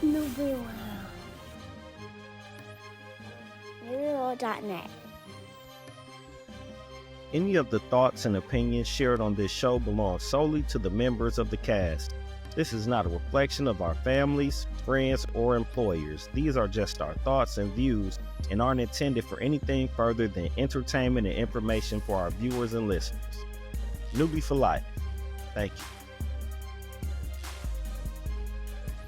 N.U.B.Y. N.U.B.Y.net. Any of the thoughts and opinions shared on this show belong solely to the members of the cast. This is not a reflection of our families, friends, or employers. These are just our thoughts and views and aren't intended for anything further than entertainment and information for our viewers and listeners. N.U.B.Y for life. Thank you.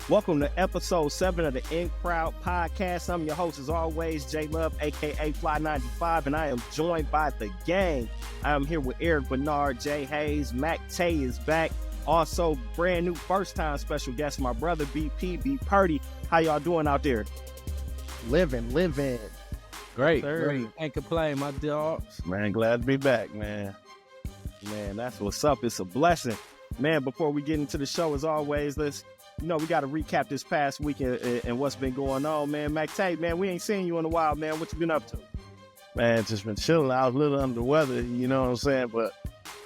Welcome to episode 7 of the N.U.B.Y podcast. I'm your host, as always, J Love, aka Fly95, and I am joined by the gang. I am here with Eric Bernard, Jay Hayes, Mac Tay is back. Also, brand new first-time special guest, my brother BP, B Purdy. How y'all doing out there? Living. Great. Can't complain, my dogs. Man, glad to be back, man. Man, that's what's up. It's a blessing. Man, before we get into the show, as always, we got to recap this past week and what's been going on, man. Mac Tay, man, we ain't seen you in a while, man. What you been up to? Man, just been chilling. I was a little under the weather, you know what I'm saying? But,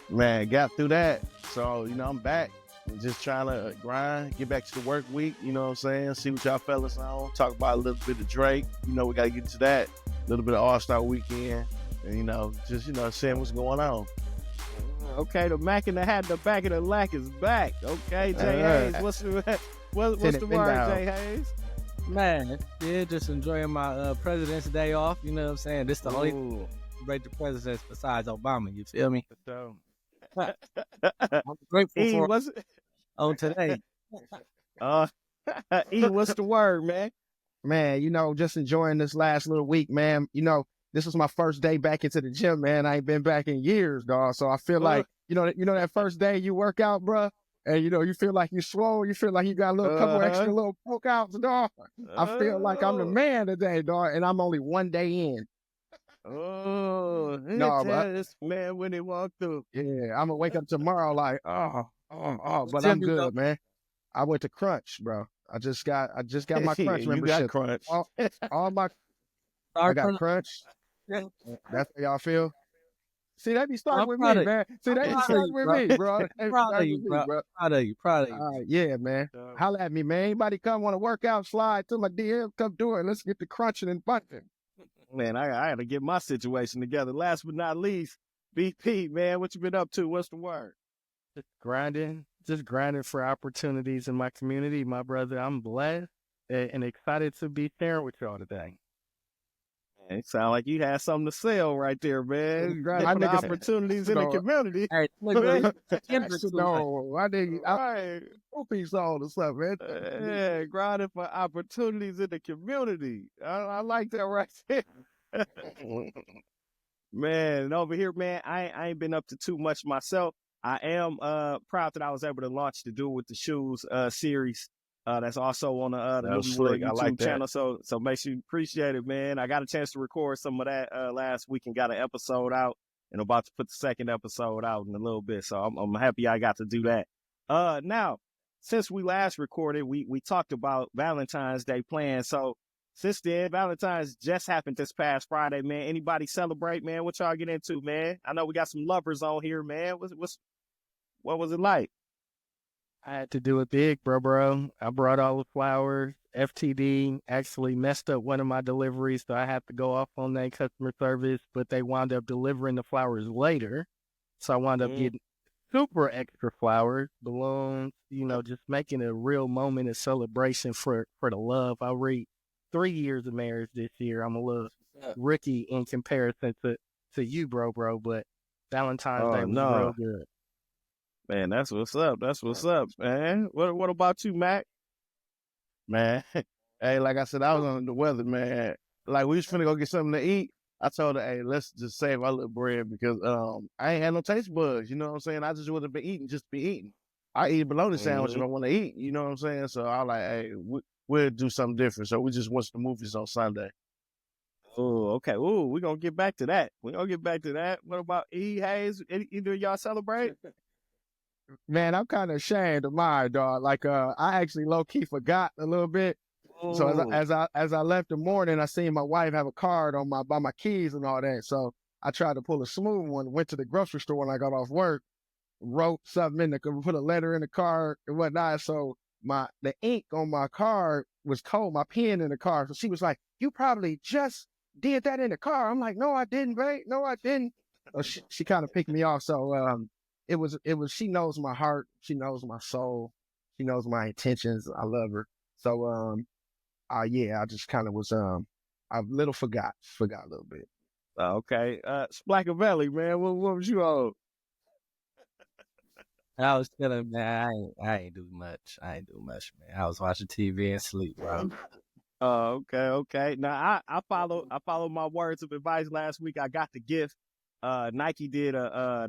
man, got through that. So, I'm back. I'm just trying to grind, get back to the work week, you know what I'm saying? See what y'all fellas on. Talk about a little bit of Drake. We got to get to that. A little bit of All-Star Weekend. And, seeing what's going on. Okay, the Mac in the hat, the back of the lack is back. Okay, Jay Hayes, what's the word, Jay Hayes? Man, yeah, just enjoying my President's Day off. You know what I'm saying? This the only great presidents besides Obama. You feel me? So, I'm grateful for on today. What's the word, man? Man, just enjoying this last little week, man. This was my first day back into the gym, man. I ain't been back in years, dog. So I feel like, that first day you work out, bro, and you feel like you swole, you feel like you got a little couple extra little poke outs, dog. I feel like I'm the man today, dog, and I'm only one day in. This man when he walked through. Yeah, I'm gonna wake up tomorrow like, but I'm good, man. I went to Crunch, bro. I just got my Crunch membership. You got Crunch. I got Crunch. Yeah. That's how y'all feel. See, they be starting with me, man. See, they be starting with me, bro. Proud of you, bro. Proud of you. All right, yeah, man. Holla at me, man. Anybody come want to work out, slide to my DM, come do it. Let's get the crunching and bunching. Man, I had to get my situation together. Last but not least, BP, man, what you been up to? What's the word? Just grinding for opportunities in my community, my brother. I'm blessed and excited to be sharing with y'all today. Man, it sound like you had something to sell right there, man. Grinding for the opportunities in the community. Hey, look, no, I think Poopy's on or something, man. Yeah, grinding for opportunities in the community. I like that right there. Man, over here, man, I ain't been up to too much myself. I am proud that I was able to launch the Do It With The Shoes series. That's also on the N.U.B.Y YouTube channel. So make sure you appreciate it, man. I got a chance to record some of that last week and got an episode out, and I'm about to put the second episode out in a little bit. So I'm happy I got to do that. Now, since we last recorded, we talked about Valentine's Day plans. So since then, Valentine's just happened this past Friday, man. Anybody celebrate, man? What y'all get into, man? I know we got some lovers on here, man. What was it like? I had to do it big, bro. I brought all the flowers. FTD actually messed up one of my deliveries, so I had to go off on their customer service, but they wound up delivering the flowers later. So I wound up getting super extra flowers, balloons, just making a real moment of celebration for the love. I reached 3 years of marriage this year. I'm a little rookie in comparison to you, bro, but Valentine's Day was real good. Man, that's what's up. That's what's up, man. What about you, Mac? Man, hey, like I said, I was under the weather, man. Like, we was finna go get something to eat. I told her, hey, let's just save our little bread because I ain't had no taste buds, you know what I'm saying? I just would have been eating just to be eating. I eat a bologna sandwich if I want to eat, you know what I'm saying? So I was like, hey, we'll do something different. So we just watched the movies on Sunday. Oh, okay. Oh, we're going to get back to that. What about E. Hayes? Either of y'all celebrate? Man, I'm kind of ashamed of mine, dog. Like, I actually low-key forgot a little bit. So as I left the morning, I seen my wife have a card on by my keys and all that. So I tried to pull a smooth one, went to the grocery store when I got off work, wrote something put a letter in the card and whatnot. So the ink on my card was cold, my pen in the car. So she was like, "You probably just did that in the car." I'm like, "No, I didn't, babe. No, I didn't." So she kind of picked me off. So it was she knows my heart, she knows my soul, she knows my intentions. I love her. So yeah, I just kind of was I little forgot a little bit. Okay. Splackavelli, man, what was you on? I was chilling, man. I ain't do much. I ain't do much, man. I was watching TV and sleep, bro. Okay. Now I follow my words of advice last week. I got the gift. Nike did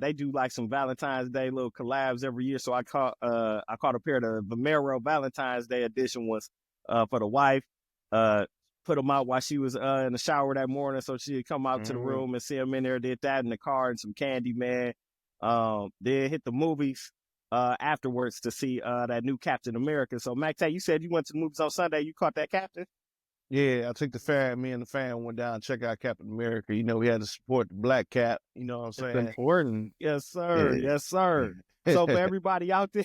they do like some Valentine's Day little collabs every year. So I caught a pair of the Vomero Valentine's Day edition ones for the wife. Put them out while she was in the shower that morning, so she'd come out to the room and see them in there. Did that in the car and some candy, man. Then hit the movies afterwards to see that new Captain America. So Mac Tay, you said you went to the movies on Sunday. You caught that Captain? Yeah, I took the fam. Me and the fam went down and check out Captain America. You know, we had to support the black cap. You know what I'm saying? It's important. Yes, sir. Yeah. Yes, sir. So for everybody out there,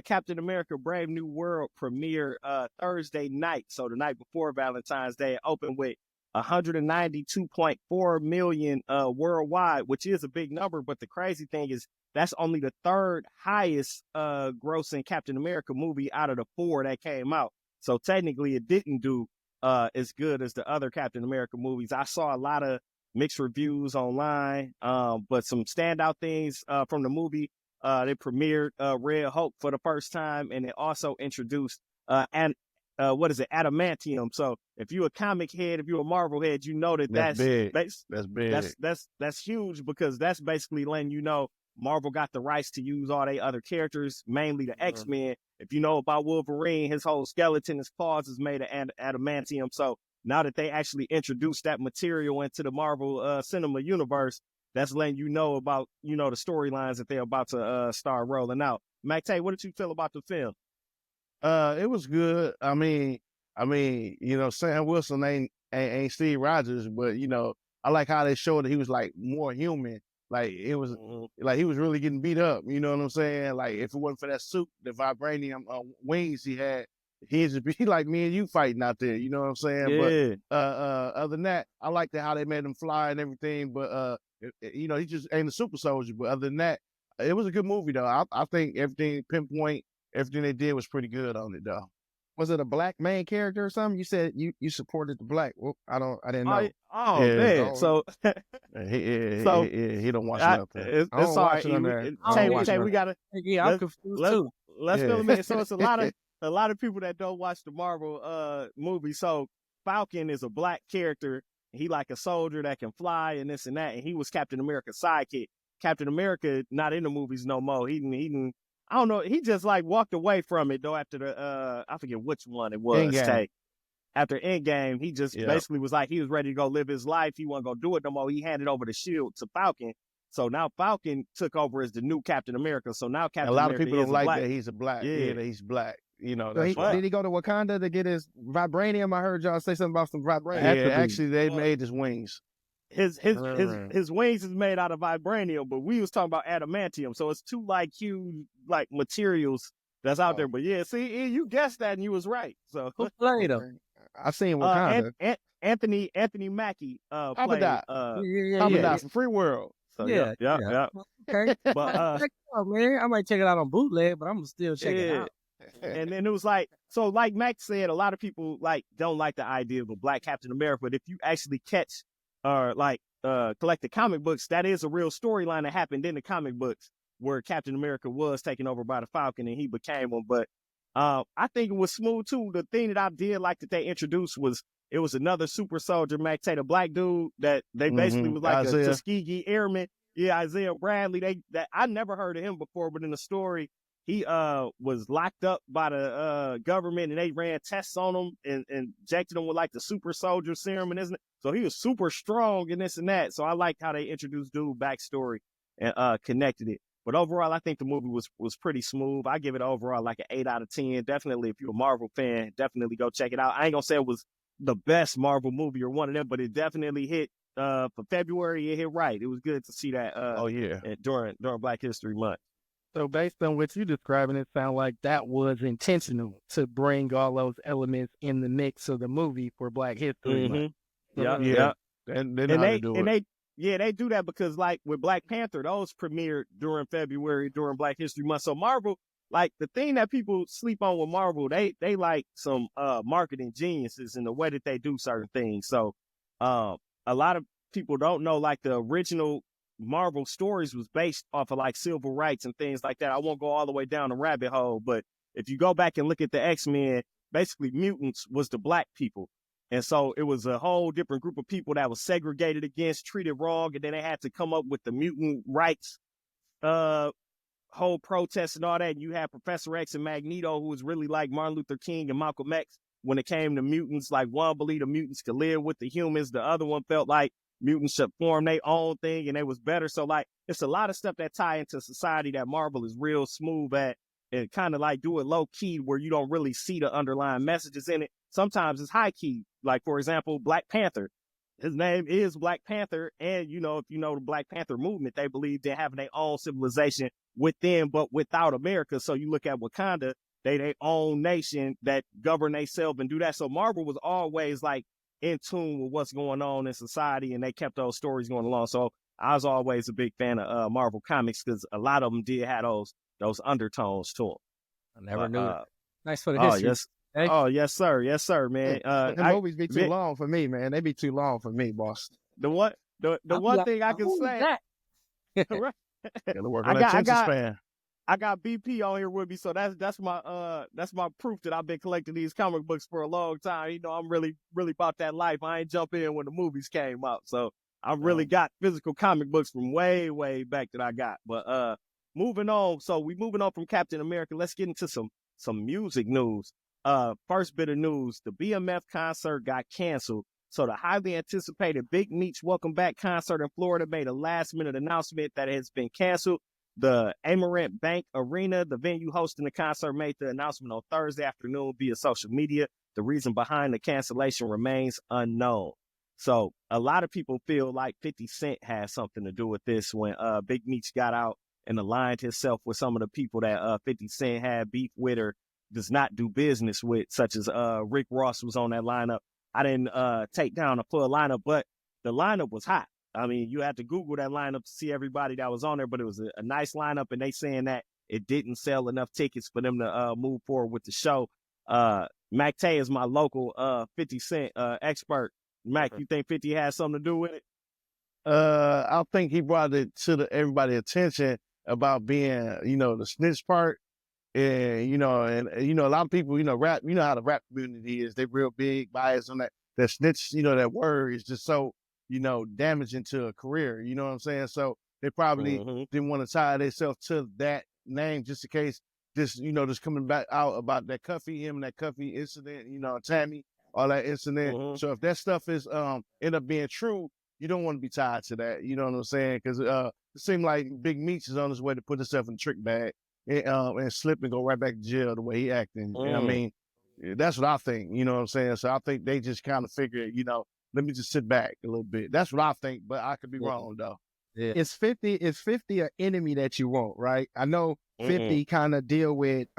Captain America: Brave New World premiere Thursday night. So the night before Valentine's Day, it opened with 192.4 million worldwide, which is a big number. But the crazy thing is that's only the third highest grossing Captain America movie out of the 4 that came out. So technically it didn't do as good as the other Captain America movies. I saw a lot of mixed reviews online, but some standout things from the movie. They premiered Red Hulk for the first time, and it also introduced adamantium. So if you're a comic head, if you're a Marvel head, you know that's big. That's big. That's huge, because that's basically letting you know Marvel got the rights to use all their other characters, mainly the X-Men. If you know about Wolverine, his whole skeleton, his claws is made of adamantium. So now that they actually introduced that material into the Marvel cinema universe, that's letting you know about, the storylines that they're about to start rolling out. Mac Tay, what did you feel about the film? It was good. I mean, Sam Wilson ain't Steve Rogers, but I like how they showed that he was like more human. Like it was like he was really getting beat up. You know what I'm saying? Like if it wasn't for that suit, the vibranium wings he had, he'd just be like me and you fighting out there. You know what I'm saying? Yeah. But other than that, I liked how they made him fly and everything. But he just ain't a super soldier. But other than that, it was a good movie though. I think everything they did was pretty good on it though. Was it a black main character or something? You said you supported the black. Well, I didn't know. Man. So he don't watch nothing. It's all right. Tay, we gotta. Yeah, I'm confused too. Let's fill them in. So it's a lot of people that don't watch the Marvel movies. So Falcon is a black character. He like a soldier that can fly and this and that. And he was Captain America's sidekick. Captain America not in the movies no more. He didn't. I don't know. He just like walked away from it though after the I forget which one it was. Tay. After Endgame, he just basically was like he was ready to go live his life. He wasn't gonna do it no more. He handed over the shield to Falcon. So now Falcon took over as the new Captain America. So now Captain America. A lot of people don't like black. That he's a black. Yeah, that he's black. So did he go to Wakanda to get his vibranium? I heard y'all say something about some vibranium. Yeah, actually, they made his wings. His wings is made out of vibranium, but we was talking about adamantium. So it's two like huge like materials that's out there. But yeah, see, you guessed that and you was right. So who played him? I seen Wakanda. Anthony Mackie played Papadot from Free World. So yeah. Okay, but man, I might check it out on bootleg, but I'm gonna still check it out. And then it was like Mac said, a lot of people like don't like the idea of a black Captain America, but if you actually catch or collect the comic books, that is a real storyline that happened in the comic books where Captain America was taken over by the Falcon and he became one. But I think it was smooth too. The thing that I did like that they introduced was it was another super soldier, Mac Tate, a black dude that they basically was like Isaiah. A Tuskegee Airman. Yeah, Isaiah Bradley. I never heard of him before, but in the story, he was locked up by the government and they ran tests on him and injected him with like the super soldier serum and isn't it? So he was super strong and this and that. So I liked how they introduced dude backstory and connected it. But overall, I think the movie was pretty smooth. I give it overall like an 8 out of 10. Definitely, if you're a Marvel fan, definitely go check it out. I ain't gonna say it was the best Marvel movie or one of them, but it definitely hit for February. It hit right. It was good to see that. Oh yeah, during Black History Month. So based on what you're describing, it sounds like that was intentional to bring all those elements in the mix of the movie for Black History Month. Yeah. And they know how to do it. They do that because like with Black Panther, those premiered during February during Black History Month. So Marvel, like the thing that people sleep on with Marvel, they like some marketing geniuses in the way that they do certain things. So a lot of people don't know like the original Marvel stories was based off of like civil rights and things like that. I won't go all the way down the rabbit hole, but if you go back and look at the X-Men, basically mutants was the black people. And so it was a whole different group of people that was segregated against, treated wrong, and then they had to come up with the mutant rights whole protest and all that. And you had Professor X and Magneto, who was really like Martin Luther King and Malcolm X when it came to mutants. Like one believed the mutants could live with the humans, the other one felt like mutants should form their own thing and they was better. So like it's a lot of stuff that tie into society that Marvel is real smooth at, and kind of like do it low key where you don't really see the underlying messages in it. Sometimes it's high key. Like for example, Black Panther. His name is Black Panther, and you know, if you know the Black Panther movement, they believe they're having their own civilization within, but without America. So you look at Wakanda, they their own nation that govern themselves and do that. So Marvel was always like in tune with what's going on in society, and they kept those stories going along. So I was always a big fan of Marvel comics because a lot of them did have those undertones to them. I never knew that. Nice for the Oh history. yes. Oh yes, sir, man. The movies be too long for me, man. They be too long for me, boss. The one thing I can say. Right. Gotta work on that attention span. I got BP on here with me, so that's my proof that I've been collecting these comic books for a long time. You know, I'm really about that life. I ain't jump in when the movies came out, so I really got physical comic books from way back that I got. But moving on, so we moving on from Captain America. Let's get into some music news. First bit of news: the BMF concert got canceled. So the highly anticipated Big Meech Welcome Back concert in Florida made a last-minute announcement that it has been canceled. The Amarant Bank Arena, the venue hosting the concert, made the announcement on Thursday afternoon via social media. The reason behind the cancellation remains unknown. So a lot of people feel like 50 Cent has something to do with this when Big Meech got out and aligned himself with some of the people that 50 Cent had beef with or does not do business with, such as Rick Ross was on that lineup. I didn't take down a full lineup, but the lineup was hot. I mean, you had to Google that lineup to see everybody that was on there, but it was a nice lineup, and they saying that it didn't sell enough tickets for them to move forward with the show. Mac Tay is my local 50 Cent expert. Mac, you think 50 has something to do with it? I think he brought it to everybody's attention about being, the snitch part. And, a lot of people, rap, how the rap community is. They're real big bias on that snitch, that word is just so, damaging to a career. You know what I'm saying? So they probably didn't want to tie themselves to that name just in case this, just coming back out about that him and that Cuffy incident, Tammy, all that incident. So if that stuff is end up being true, you don't want to be tied to that. You know what I'm saying? Because it seemed like Big Meech is on his way to put himself in a trick bag. And slip and go right back to jail the way he acting. You know what I mean? That's what I think, you know what I'm saying? So I think they just kind of figured, let me just sit back a little bit. That's what I think, but I could be wrong though. Yeah. Is 50 an enemy that you want, right? I know 50 kind of deal with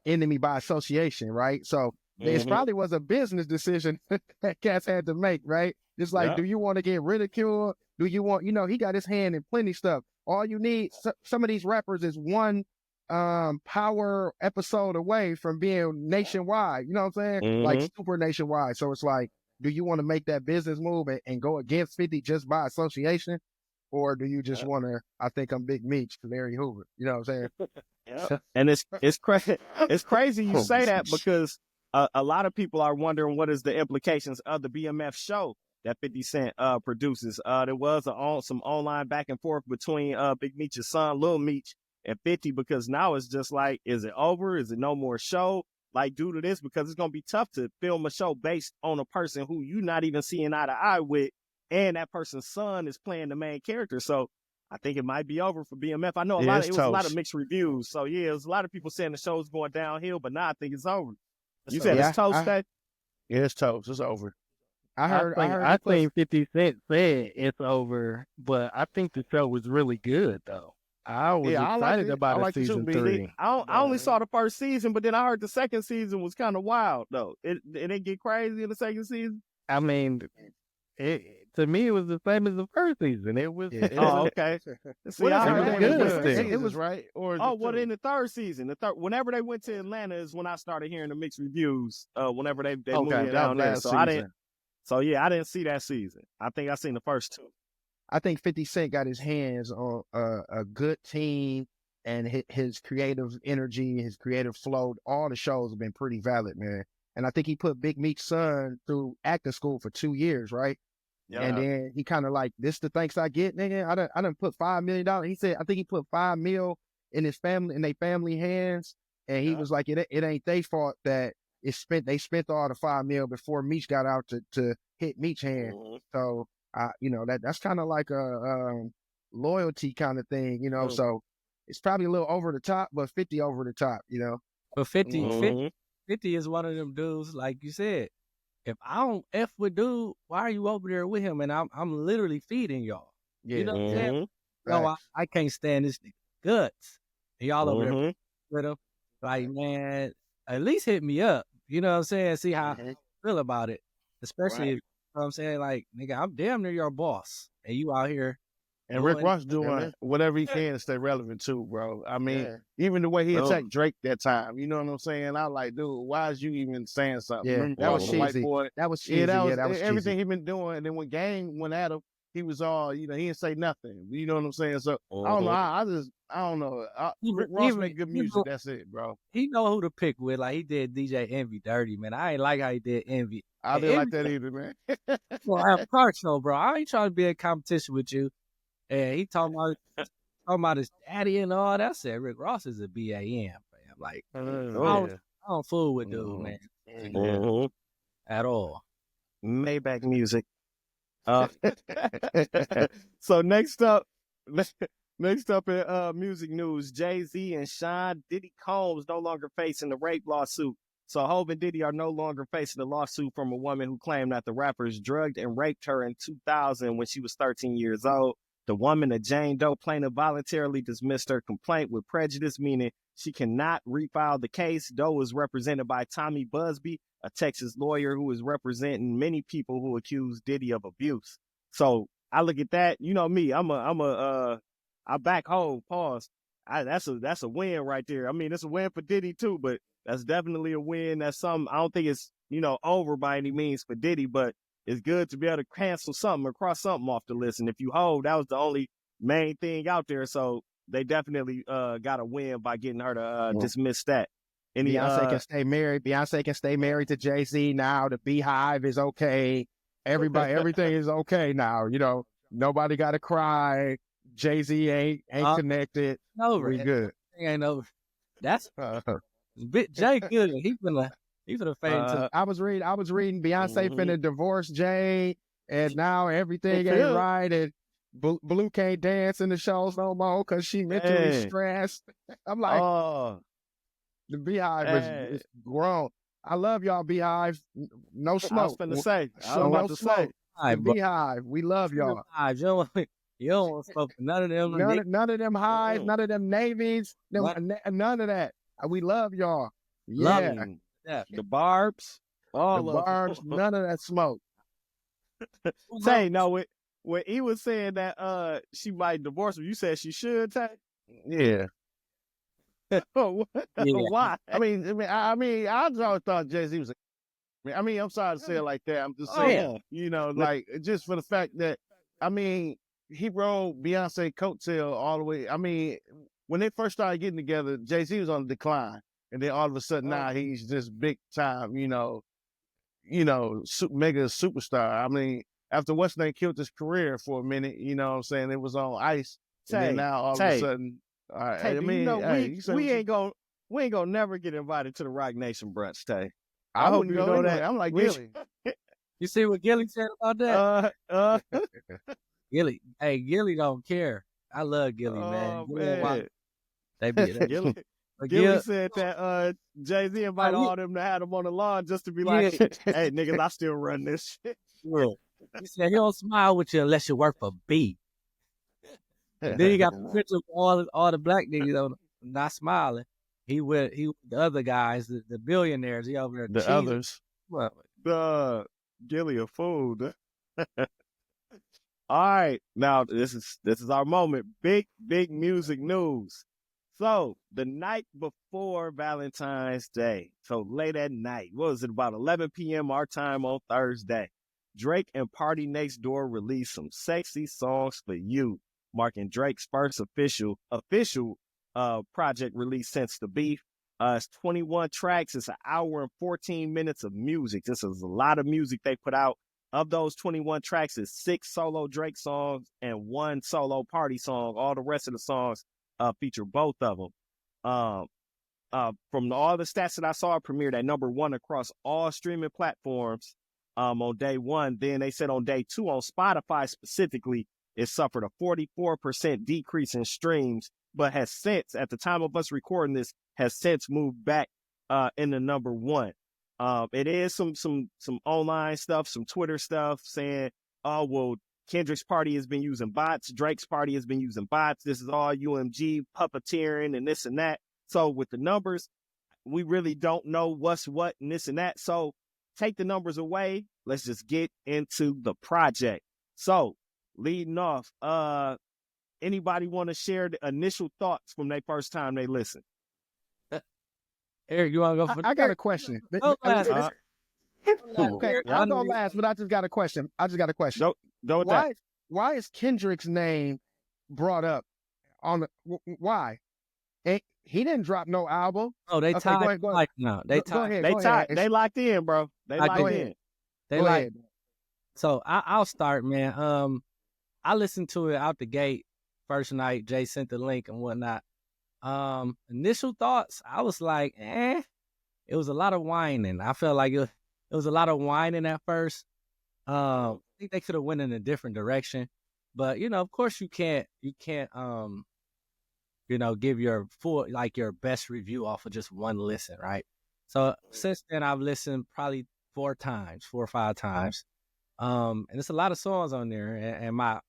enemy by association, right? So it probably was a business decision that Cats had to make, right? Just like, do you want to get ridiculed? Do you want, he got his hand in plenty stuff. All you need, some of these rappers is one power episode away from being nationwide, you know what I'm saying? Like super nationwide. So it's like, do you want to make that business move and go against 50 just by association? Or do you just want to, I think I'm Big Meech to Larry Hoover, you know what I'm saying? And it's crazy you say that because a lot of people are wondering what is the implications of the BMF show that 50 Cent produces. There was some online back and forth between Big Meech's son, Lil Meech, and 50, because now it's just like, is it over? Is it no more show? Like, due to this, because it's going to be tough to film a show based on a person who you're not even seeing eye to eye with, and that person's son is playing the main character. So I think it might be over for BMF. I know it was a lot of mixed reviews. So yeah, there's a lot of people saying the show's going downhill, but now I think it's over. You said it's toast, Dave? Yeah, it's toast. It's over. I think 50 Cent said it's over, but I think the show was really good though. I was excited about a season 3. I only saw the first season, but then I heard the second season was kind of wild though. It didn't get crazy in the second season. I mean, to me, it was the same as the first season. It was. Okay. See, I heard it was right. Or in the third season, whenever they went to Atlanta is when I started hearing the mixed reviews. Whenever they moved down there, so I didn't. So yeah, I didn't see that season. I think I seen the first 2. I think 50 Cent got his hands on a good team, and his creative energy, his creative flow. All the shows have been pretty valid, man. And I think he put Big Meech's son through acting school for 2 years, right? Yeah. And then he kind of like, this the thanks I get, nigga. I done put $5 million. He said, I think he put $5 million in their family hands. And he was like, it ain't their fault that they spent all the $5 million before Meech got out to hit Meech's hand. Mm-hmm. So, that's kind of like a loyalty kind of thing, Mm-hmm. So it's probably a little over the top, but 50 over the top, But 50 is one of them dudes, like you said. If I don't F with dude, why are you over there with him? And I'm literally feeding y'all. Yeah. You know what I'm saying? No, I can't stand this nigga guts. And y'all over there with him. Like, man, at least hit me up. You know what I'm saying? See how I feel about it. Especially, you know what I'm saying? Like, nigga, I'm damn near your boss. And you out here. And Rick Ross doing whatever he can to stay relevant too, bro. I mean, even the way he attacked Drake that time, you know what I'm saying? I like, dude, why is you even saying something? Yeah, that was cheesy. That was cheesy. That was everything cheesy. He been doing. And then when Gang went at him, he was all, he didn't say nothing. You know what I'm saying? So I don't know. I don't know. Rick Ross make good music. That's it, bro. He know who to pick with. Like he did DJ Envy dirty, man. I ain't like how he did Envy. I didn't like that either, man. Well, I have a car show, bro. I ain't trying to be in competition with you. And he talking about his daddy and all that. I said Rick Ross is a BAM, man. Like, I don't fool with dude, man. At all. Maybach music. So next up in music news, Jay-Z and Sean Diddy Combs no longer facing the rape lawsuit. So Hov and Diddy are no longer facing a lawsuit from a woman who claimed that the rappers drugged and raped her in 2000 when she was 13 years old. The woman, a Jane Doe plaintiff, voluntarily dismissed her complaint with prejudice, meaning she cannot refile the case. Doe is represented by Tommy Busby, a Texas lawyer who is representing many people who accuse Diddy of abuse. So I look at that, you know me, I back home, pause. That's a win right there. I mean, it's a win for Diddy too, but that's definitely a win. That's something, I don't think it's, over by any means for Diddy, but it's good to be able to cancel something or cross something off the list. And if you hold, that was the only main thing out there. So they definitely got a win by getting her to dismiss that. Beyonce can stay married. Beyonce can stay married to Jay-Z now. The Beehive is okay. Everything is okay now. Nobody got to cry. Jay-Z ain't connected. Over. We good. Ain't over. That's Jay good. He finna fade too. I was reading Beyonce finna divorce Jay, and now everything ain't right, and Blue can't dance in the shows no more because she mentally stressed. I'm like, the Beehive is grown. I love y'all, Beehive. No smoke. I was finna say. No smoke. The Beehive, we love y'all. You don't want to smoke none of them. None of them highs, none of them navies, none of that. We love y'all. Yeah. The barbs, all the barbs, none of that smoke. Tay, no, when he was saying that she might divorce him, you said she should, Tay? Yeah. Why? I mean, I always thought Jay-Z was I'm sorry to say it like that. I'm just saying, like just for the fact that, he rode Beyonce coattail all the way. I mean, when they first started getting together, Jay-Z was on the decline. And then all of a sudden now he's just big time, mega superstar. I mean, after what's name killed his career for a minute, you know what I'm saying? It was on ice. And then now all of a sudden, we ain't gonna never get invited to the Rock Nation brunch, Tay. I hope you know that. I'm like Gilly. You see what Gilly said about that? Gilly don't care. I love Gilly, man. Gilly. Gilly said that Jay-Z invited all them to have him on the lawn just to be like, hey, niggas, I still run this shit. He said he don't smile with you unless you work for B. Then he got a picture of all the black niggas not smiling. The other guys, the billionaires, he over there. The others. What? The Gilly a fool. All right, now this is our moment. Big music news. So the night before Valentine's Day, so late at night, what was it, about 11 p.m. our time on Thursday, Drake and Party Next Door released some sexy songs for you, marking Drake's first official project release since the beef. It's 21 tracks. It's an hour and 14 minutes of music. This is a lot of music they put out. Of those 21 tracks, is 6 solo Drake songs and 1 solo Party song. All the rest of the songs feature both of them. From all the stats that I saw, it premiered at #1 across all streaming platforms on day one. Then they said on day 2 on Spotify specifically, it suffered a 44% decrease in streams, but has since, at the time of us recording this, has since moved back into #1. It is some online stuff, some Twitter stuff saying, oh, well, Kendrick's party has been using bots. Drake's party has been using bots. This is all UMG puppeteering and this and that. So with the numbers, we really don't know what's what and this and that. So take the numbers away. Let's just get into the project. So leading off, anybody want to share the initial thoughts from their first time they listen? Eric, you want to go for I got a question. Okay, I'll go last, but I just got a question. Why is Kendrick's name brought up on the? Why? He didn't drop no album. Oh, they tied. Go ahead. No, they tied. They tied. They locked in, bro. They locked in. They like. So I'll start, man. I listened to it out the gate first night. Jay sent the link and whatnot. Initial thoughts, I was like, it was a lot of whining. I felt like it was a lot of whining at first. I think they could have went in a different direction, but of course you can't give your full, like, your best review off of just one listen, right? So since then I've listened probably 4 or 5 times. And it's a lot of songs on there, and my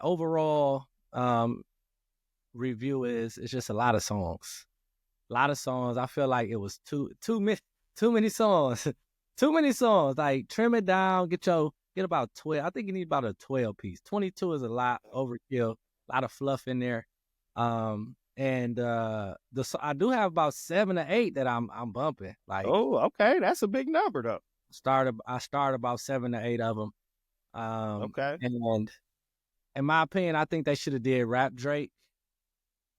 overall review is it's just a lot of songs. I feel like it was too many songs. Too many songs. Like, trim it down, get about 12. I think you need about a 12 piece. 22 is a lot, overkill, a lot of fluff in there. I do have about 7 to 8 that I'm bumping. Like, oh, okay, that's a big number though. I started about 7 to 8 of them. Okay. And in my opinion, I think they should have did Rap Drake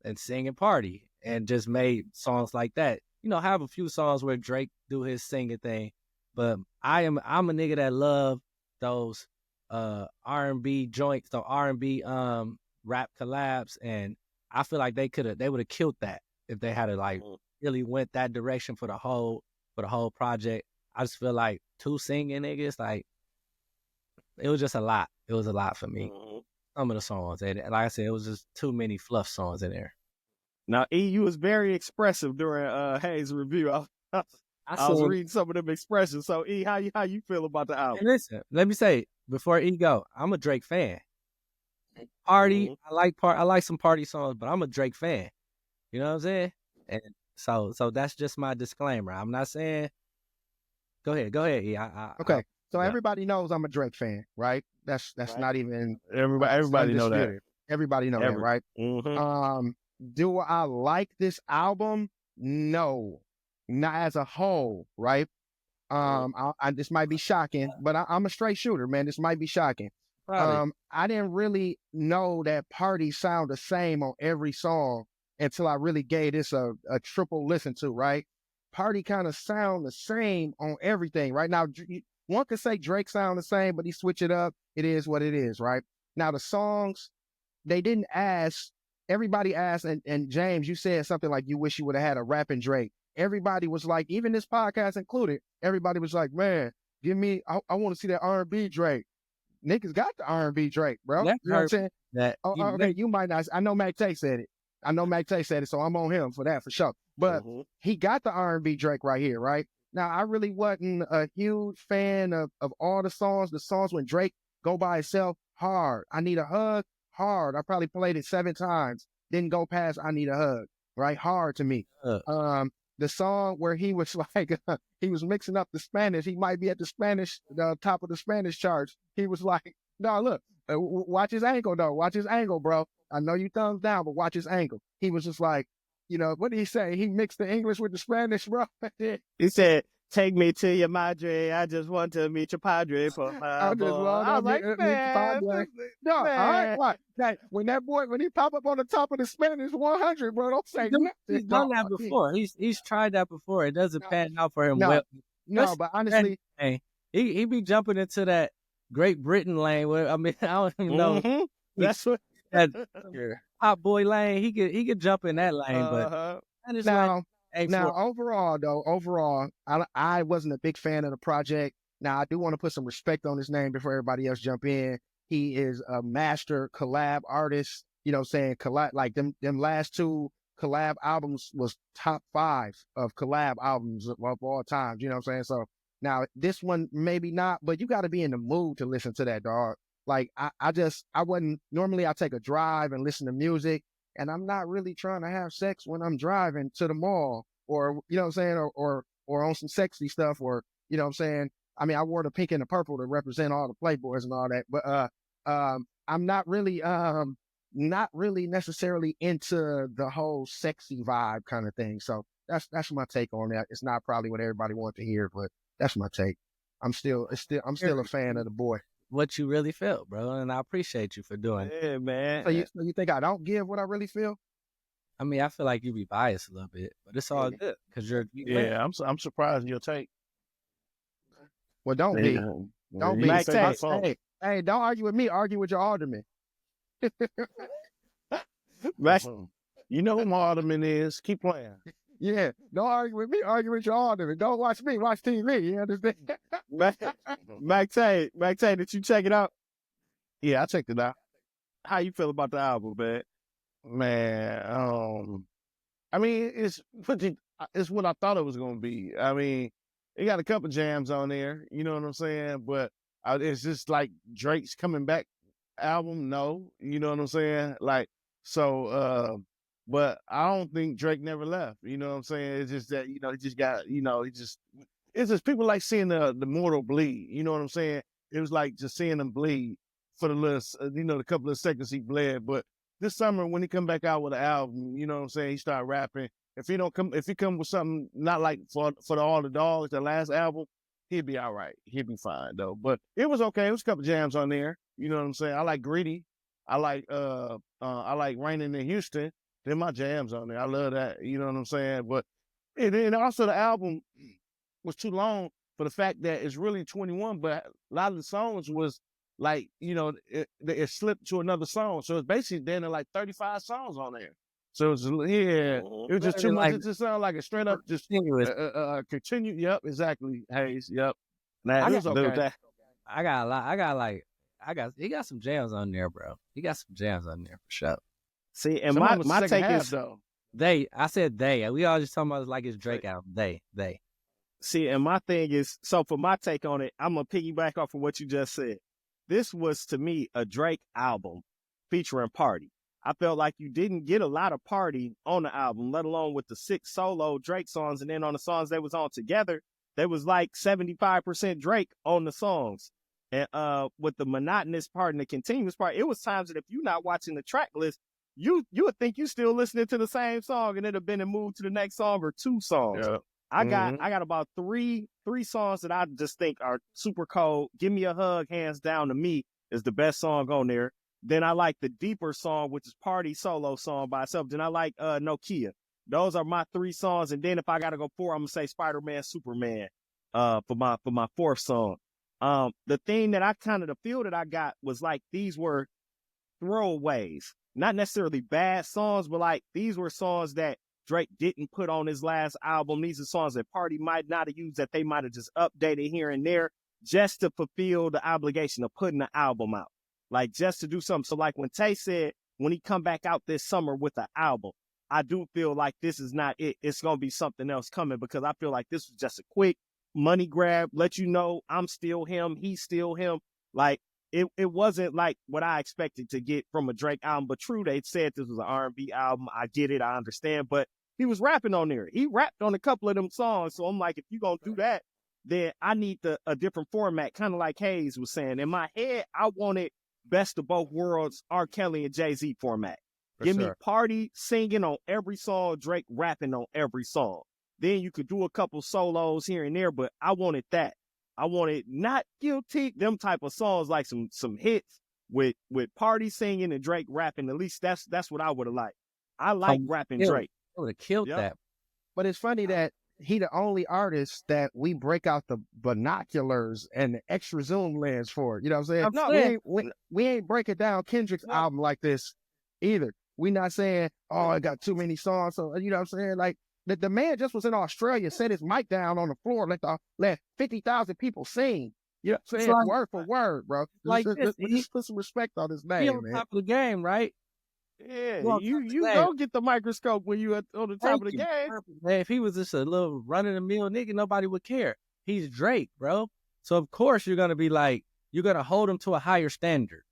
and Sing and Party and just made songs like that. Have a few songs where Drake do his singing thing. But I'm a nigga that love those R&B joints, the R&B rap collabs, and I feel like they would have killed that if they had really went that direction for the whole project. I just feel like 2 singing niggas, like, it was just a lot. It was a lot for me. Some of the songs, and like I said, it was just too many fluff songs in there. Now, you was very expressive during Hayes' review. I was reading some of them expressions. So, how you feel about the album? And listen, let me say before go, I'm a Drake fan. Party, I like some party songs, but I'm a Drake fan. You know what I'm saying? And so that's just my disclaimer. I'm not saying. Go ahead. Okay. So everybody knows I'm a Drake fan, right? That's right. Not even everybody know that. Everybody know that, right? Mm-hmm. Do I like this album? No, not as a whole, right? This might be shocking, but I'm a straight shooter, man. This might be shocking. I didn't really know that Party sound the same on every song until I really gave this a triple listen to, right? Party kind of sound the same on everything. Right now, one could say Drake sound the same, but he switch it up. It is what it is, right? Now, the songs, they didn't ask. Everybody asked, and James, you said something like you wish you would have had a rapping Drake. Everybody was like, even this podcast included, everybody was like, man, give me, I want to see that R&B Drake. Niggas got the R&B Drake, bro. You know what I'm saying? Okay, you might not. I know Mac Tay said it. So I'm on him for that, for sure. But he got the R&B Drake right here, right? Now, I really wasn't a huge fan of all the songs. The songs when Drake go by himself, hard. I Need a Hug, hard. I probably played it 7 times. Didn't go past I Need a Hug, right? Hard to me. The song where he was like, he was mixing up the Spanish. He might be at the top of the Spanish charts. He was like, no, look, watch his ankle though. Watch his ankle, bro. I know you thumbs down, but watch his ankle. He was just like, what did he say? He mixed the English with the Spanish, bro. He said, "Take me to your madre. I just want to meet your padre." I was like, man, no, man. All right, what? Hey, when he pop up on the top of the Spanish 100, bro, don't say nothing. He's done that before. He's tried that before. It doesn't pan out for him well. No, but honestly, he be jumping into that Great Britain lane. Where I don't even know. That's what that hot boy lane. He could jump in that lane, but now overall, I wasn't a big fan of the project. Now I do want to put some respect on his name before everybody else jump in. He is a master collab artist. You know what I'm saying? Collab, like them last 2 collab albums was top 5 of collab albums of all times. You know what I'm saying? So now this one maybe not, but you got to be in the mood to listen to that, dog. Like I wasn't, normally I take a drive and listen to music, and I'm not really trying to have sex when I'm driving to the mall, or, you know what I'm saying, or on some sexy stuff, or, you know what I'm saying. I mean, I wore the pink and the purple to represent all the Playboys and all that, but I'm not really necessarily into the whole sexy vibe kind of thing. So that's my take on that. It's not probably what everybody wants to hear, but that's my take. I'm still a fan of the boy. What you really felt, bro, and I appreciate you for doing it. Yeah, man. So you think I don't give what I really feel? I mean, I feel like you be biased a little bit, but it's all good because you're. Yeah, I'm surprised in your take. Well, don't be. Don't be. Hey, don't argue with me. Argue with your alderman. You know who my alderman is. Keep playing. Yeah, don't argue with me. Argue with your alderman. Don't watch me. Watch TV. You understand? Mac Tay, did you check it out? Yeah, I checked it out. How you feel about the album, man? Man, I mean, it's what I thought it was gonna be. I mean, it got a couple jams on there. You know what I'm saying? But it's just like Drake's coming back album. No, you know what I'm saying? Like, so. But I don't think Drake never left. You know what I'm saying? It's just that, he just got, it's just people like seeing the mortal bleed. You know what I'm saying? It was like just seeing him bleed for the the couple of seconds he bled. But this summer, when he come back out with an album, you know what I'm saying? He start rapping. If he come with something not like for All the Dogs, the last album, he'd be all right. He'd be fine though. But it was okay. It was a couple jams on there. You know what I'm saying? I like Greedy. I like Raining in Houston. They're my jams on there. I love that. You know what I'm saying? But and also the album was too long for the fact that it's really 21, but a lot of the songs was like, it slipped to another song. So it's basically then like 35 songs on there. So it was just too much. It just sounded like a straight up just continue. Yep, exactly. Hayes. Yep. Man, it was okay. He got some jams on there, bro. He got some jams on there for sure. See, and my take is though. I said they. We all just talking about like it's Drake album. They. See, and my thing is, so for my take on it, I'm gonna piggyback off of what you just said. This was to me a Drake album featuring Party. I felt like you didn't get a lot of Party on the album, let alone with the 6 solo Drake songs, and then on the songs they was on together, there was like 75% Drake on the songs. And with the monotonous part and the continuous part, it was times that if you're not watching the track list, you would think you still listening to the same song, and it'd have been a move to the next song or 2 songs. Yeah. I got about three songs that I just think are super cold. Give Me a Hug, hands down, to me is the best song on there. Then I like the deeper song, which is Party solo song by itself. Then I like Nokia. Those are my 3 songs. And then if I gotta go 4, I'm gonna say Spider-Man, Superman for my 4th song. The thing that the feel that I got was like these were throwaways. Not necessarily bad songs, but like these were songs that Drake didn't put on his last album. These are songs that Party might not have used, that they might have just updated here and there just to fulfill the obligation of putting the album out. Like just to do something. So like when Tay said, when he come back out this summer with an album, I do feel like this is not it. It's going to be something else coming, because I feel like this was just a quick money grab. Let you know I'm still him. He's still him. Like, it wasn't like what I expected to get from a Drake album. But true, they said this was an R&B album. I get it, I understand. But he was rapping on there. He rapped on a couple of them songs. So I'm like, if you're gonna do that, then I need a different format, kind of like Hayes was saying. In my head, I wanted best of both worlds, R. Kelly and Jay-Z format. Give me Party singing on every song, Drake rapping on every song. Then you could do a couple solos here and there, but I wanted that. I wanted Not Guilty, them type of songs, like some hits with Party singing and Drake rapping. At least that's what I would have liked. I like rapping Drake. I would have killed that. But it's funny that he the only artist that we break out the binoculars and the extra zoom lens for. You know what I'm saying? We ain't breaking down Kendrick's album like this either. We not saying, oh, I got too many songs. So, you know what I'm saying? Like, the man just was in Australia, set his mic down on the floor, let 50,000 people sing. You know what I'm saying? Like, word for word, bro. Like just put some respect on his name, he on man. Top of the game, right? Yeah, you go get the microscope when you on the top of the game. Man, if he was just a little run-of-the-mill nigga, nobody would care. He's Drake, bro. So, of course, you're going to be like, you're going to hold him to a higher standard.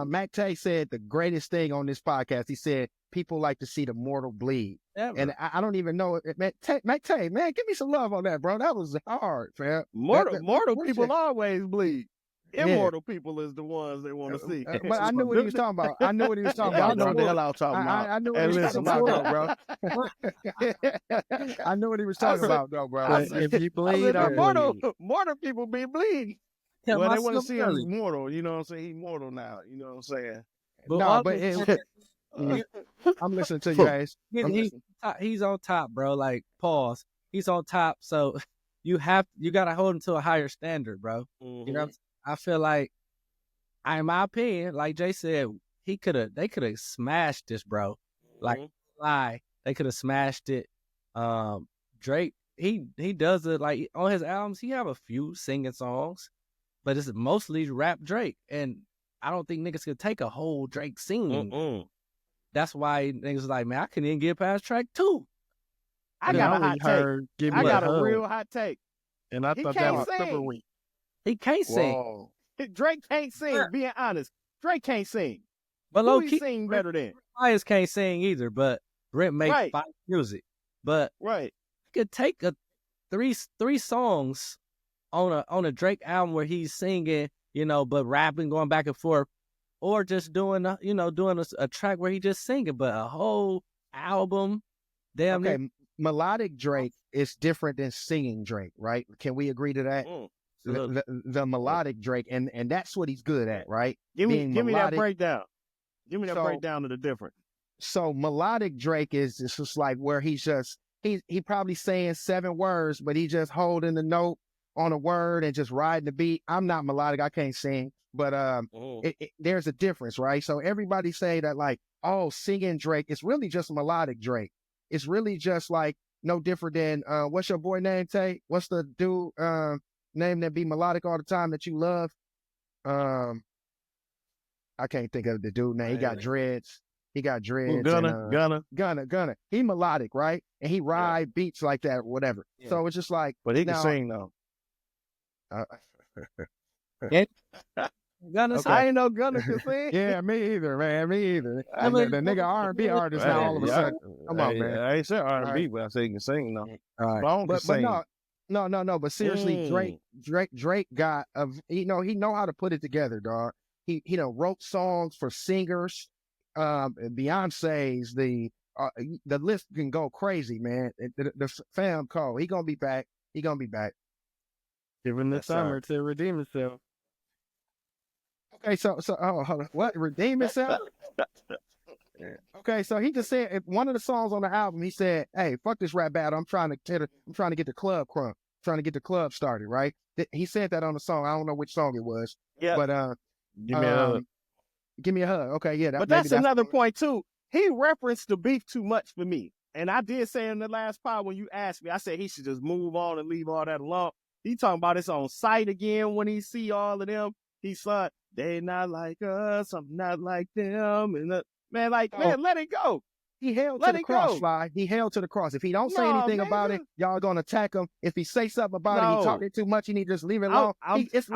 Mac Tay said the greatest thing on this podcast. He said people like to see the mortal bleed. Ever. And I don't even know it. Mac Tay, man, give me some love on that, bro. That was hard, man. Mortal people always bleed. Immortal people is the ones they want to see. But I knew what he was talking about. I know what he was talking about. I know what the hell I was talking about. I knew what he was talking about, bro. I knew what he was talking about, though, bro. If you bleed, mortal people be bleeding. Yeah, well, they want to see him immortal. You know what I'm saying? He's mortal now. You know what I'm saying? I'm listening to you guys. He's on top, bro. Like, pause. He's on top, so you gotta hold him to a higher standard, bro. Mm-hmm. You know what I'm saying? I feel like, in my opinion, like Jay said, they could have smashed this, bro. Like, they could have smashed it. Drake, he does it, like, on his albums, he have a few singing songs, but it's mostly rap Drake, and I don't think niggas could take a whole Drake singing. That's why niggas like, man, I couldn't even get past track 2. I got a hot take. I got a real hot take. And I thought that was super weak. He can't sing. Drake can't sing, being honest. Drake can't sing. But who he sing better than? Myers can't sing either, but Brent makes fine music. But you could take three songs on a Drake album where he's singing, you know, but rapping, going back and forth, or just doing a track where he just singing, but a whole album. Melodic Drake is different than singing Drake, right? Can we agree to that? The melodic Drake, and that's what he's good at, right? Give me that breakdown. Give me that breakdown of the difference. So melodic Drake is just like where he's just he probably saying 7 words, but he just holding the note on a word and just riding the beat. I'm not melodic, I can't sing, but there's a difference, right? So everybody say that like, oh, singing Drake, it's really just melodic Drake. It's really just like no different than what's your boy name, Tay? What's the dude name that be melodic all the time that you love? I can't think of the dude name. He got dreads. Gunna. He melodic, right? And he ride beats like that or whatever. Yeah. So it's just like, but he can sing though. Gunna, okay. I ain't know Gunna can sing. Yeah, me either, man. Me either. The nigga R&B artist now all of a sudden. Come on, man. I ain't said R&B, but I said he can sing though. All right. But no. But seriously, Drake got he know how to put it together, dog. He wrote songs for singers. Beyonce's, the list can go crazy, man. The fam call. He gonna be back. Give him the summer to redeem himself. Okay, so hold on. What? Redeem himself? Okay, so he just said one of the songs on the album, he said, "Hey, fuck this rap battle. I'm trying to get the club crunk, trying to get the club started." Right? He said that on the song. I don't know which song it was. Yeah. But give me a hug. Okay, yeah. But that's another point too. He referenced the beef too much for me, and I did say in the last part when you asked me, I said he should just move on and leave all that alone. He talking about it's on site again when he see all of them. He's like, they not like us, I'm not like them, and man, let it go. He held Let to the it cross, go. Sly. He held to the cross. If he don't say anything about it, y'all gonna attack him. If he say something about it, he talking too much, you need to just leave it alone. I'm just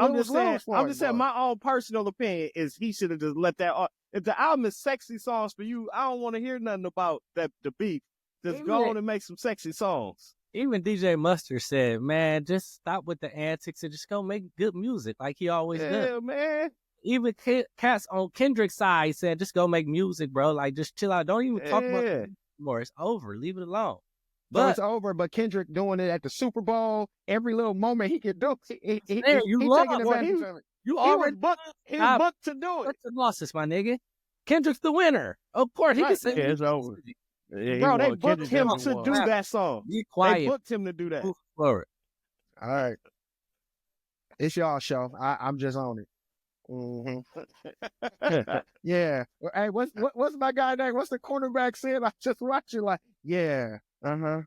saying my own personal opinion is he should have just let that. If the album is sexy songs for you, I don't want to hear nothing about the beef. Just go on and make some sexy songs. Even DJ Mustard said, man, just stop with the antics and just go make good music like he always does. Yeah, man. Even Cass on Kendrick's side said, just go make music, bro. Like, just chill out. Don't even talk about it anymore. It's over. Leave it alone. But it's over. But Kendrick doing it at the Super Bowl, every little moment he can do. He taking advantage of it. You already booked. He was booked to do it. What's the losses, my nigga? Kendrick's the winner. Of course, he can say it's over. Yeah, bro, they booked him to do that song. Be quiet. They booked him to do that. All right. It's y'all show. I'm just on it. Mm-hmm. Yeah. Hey, what's my guy name? What's the cornerback saying? I just watch it like, yeah. Uh-huh.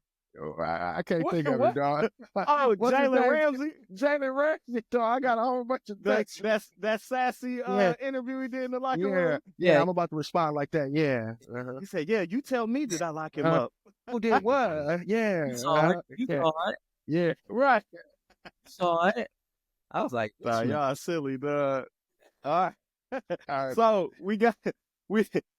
I can't think of it, dog. Oh, Jalen Ramsey. Jalen Ramsey, dog. I got a whole bunch of things. That sassy interview he did in the locker room. Yeah, I'm about to respond like that. Yeah. He said, yeah, you tell me that I lock him up. Who did what? Yeah. You saw it. Yeah. Right. Saw it. I was like, y'all silly, dog. All right. So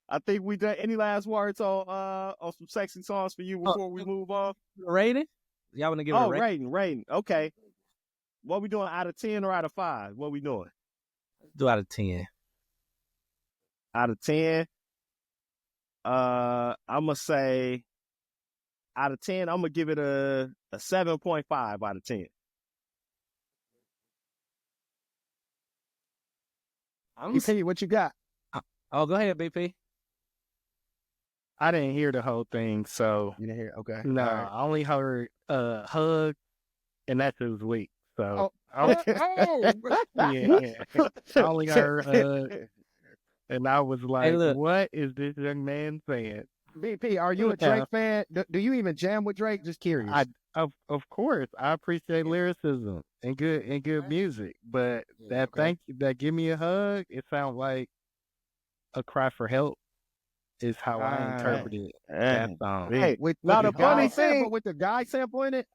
I think we done. Any last words on some sexy songs for you before we move on? Rating? Y'all want to give it a rating? Rating. Okay. What we doing, out of 10 or out of 5? What we doing? Do out of 10. Out of 10. I'm gonna say out of 10. I'm gonna give it a 7.5 out of 10. BP, what you got? Oh, go ahead, BP. I didn't hear the whole thing, so you didn't hear. Okay, no, right. I only heard hug, and that's his week. So yeah, I only heard hug, and I was like, hey, "What is this young man saying?" BP, are you a Drake fan? Do you even jam with Drake? Just curious. Of course, I appreciate lyricism and good music, but thank you, that give me a hug, it sounds like a cry for help. Is how I interpreted that song. Hey, now the funny thing with the guy sample in it,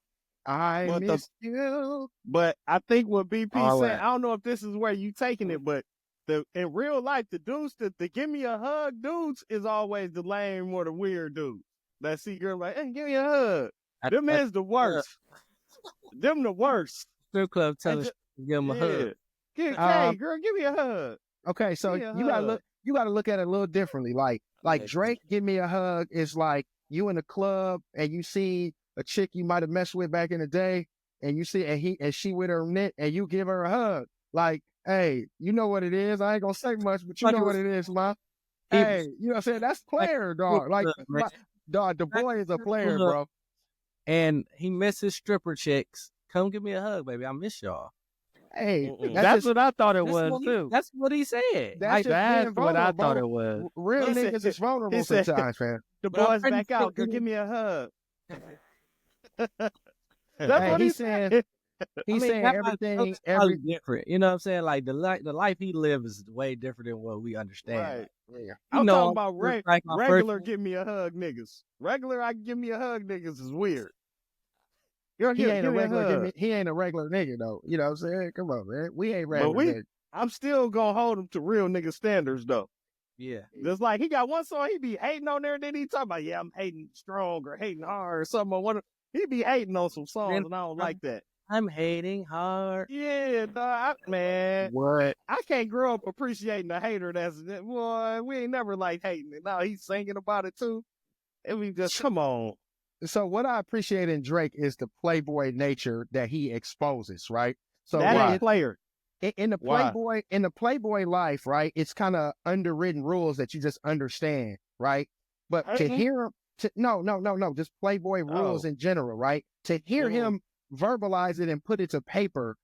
I miss you. But I think what BP said, I don't know if this is where you taking it, but in real life, the dudes the give me a hug dudes is always the lame or the weird dudes. That see girl like, hey, give me a hug. Them is the worst. Them the worst. Strip club tell us give them a hug. Hey, girl, give me a hug. Okay, so you gotta look at it a little differently. Like Drake, give me a hug is like you in a club and you see a chick you might have messed with back in the day, and you see and she with her knit and you give her a hug. Like, hey, you know what it is. I ain't gonna say much, but you know what it is, ma. Hey, you know what I'm saying? That's player, dog. Like, dog, the boy is a player, bro. And he misses stripper chicks. Come give me a hug, baby. I miss y'all. Hey, that's what I thought it was too. That's what he said. That's what I thought it was. Real niggas is vulnerable sometimes, man. The boys back out. Girl, give me a hug. That's what he said. He's saying everything different. You know what I'm saying? Like the life he lives is way different than what we understand. Right. Yeah. I'm talking about regular give me a hug niggas. Regular I give me a hug niggas is weird. He ain't a regular nigga though. You know what I'm saying? Come on, man. We ain't regular niggas. I'm still gonna hold him to real nigga standards though. Yeah. Just like he got one song he be hating on there, then he talking about, I'm hating strong or hating hard or something on one. He be hating on some songs and I don't like that. I'm hating hard. Yeah, man. What? I can't grow up appreciating a hater boy, we ain't never like hating it. Now he's singing about it too. And we just, come on. So what I appreciate in Drake is the playboy nature that he exposes, right? So that is player. In the playboy life, right? It's kind of underwritten rules that you just understand, right? But to hear him, just playboy rules in general, right? To hear him verbalize it and put it to paper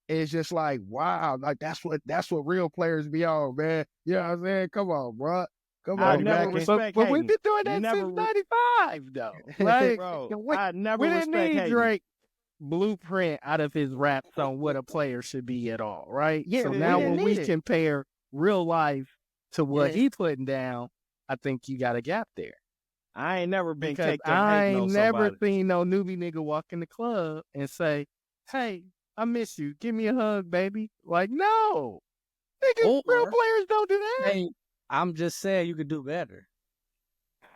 is just like, wow, like that's what real players be on, man. You know what I'm saying? Come on, bro. Come on, I never respect but we've been doing that since '95, though. Like, bro, I never we didn't need Drake blueprint out of his raps on what a player should be at all, right? Yeah. So now when we compare real life to what he putting down, I think you got a gap there. I ain't never been because caked up I hating ain't on never somebody. seen no newbie nigga walk in the club and say, "Hey, I miss you. Give me a hug, baby." Like, no, nigga, real players don't do that. Hey, I'm just saying you could do better.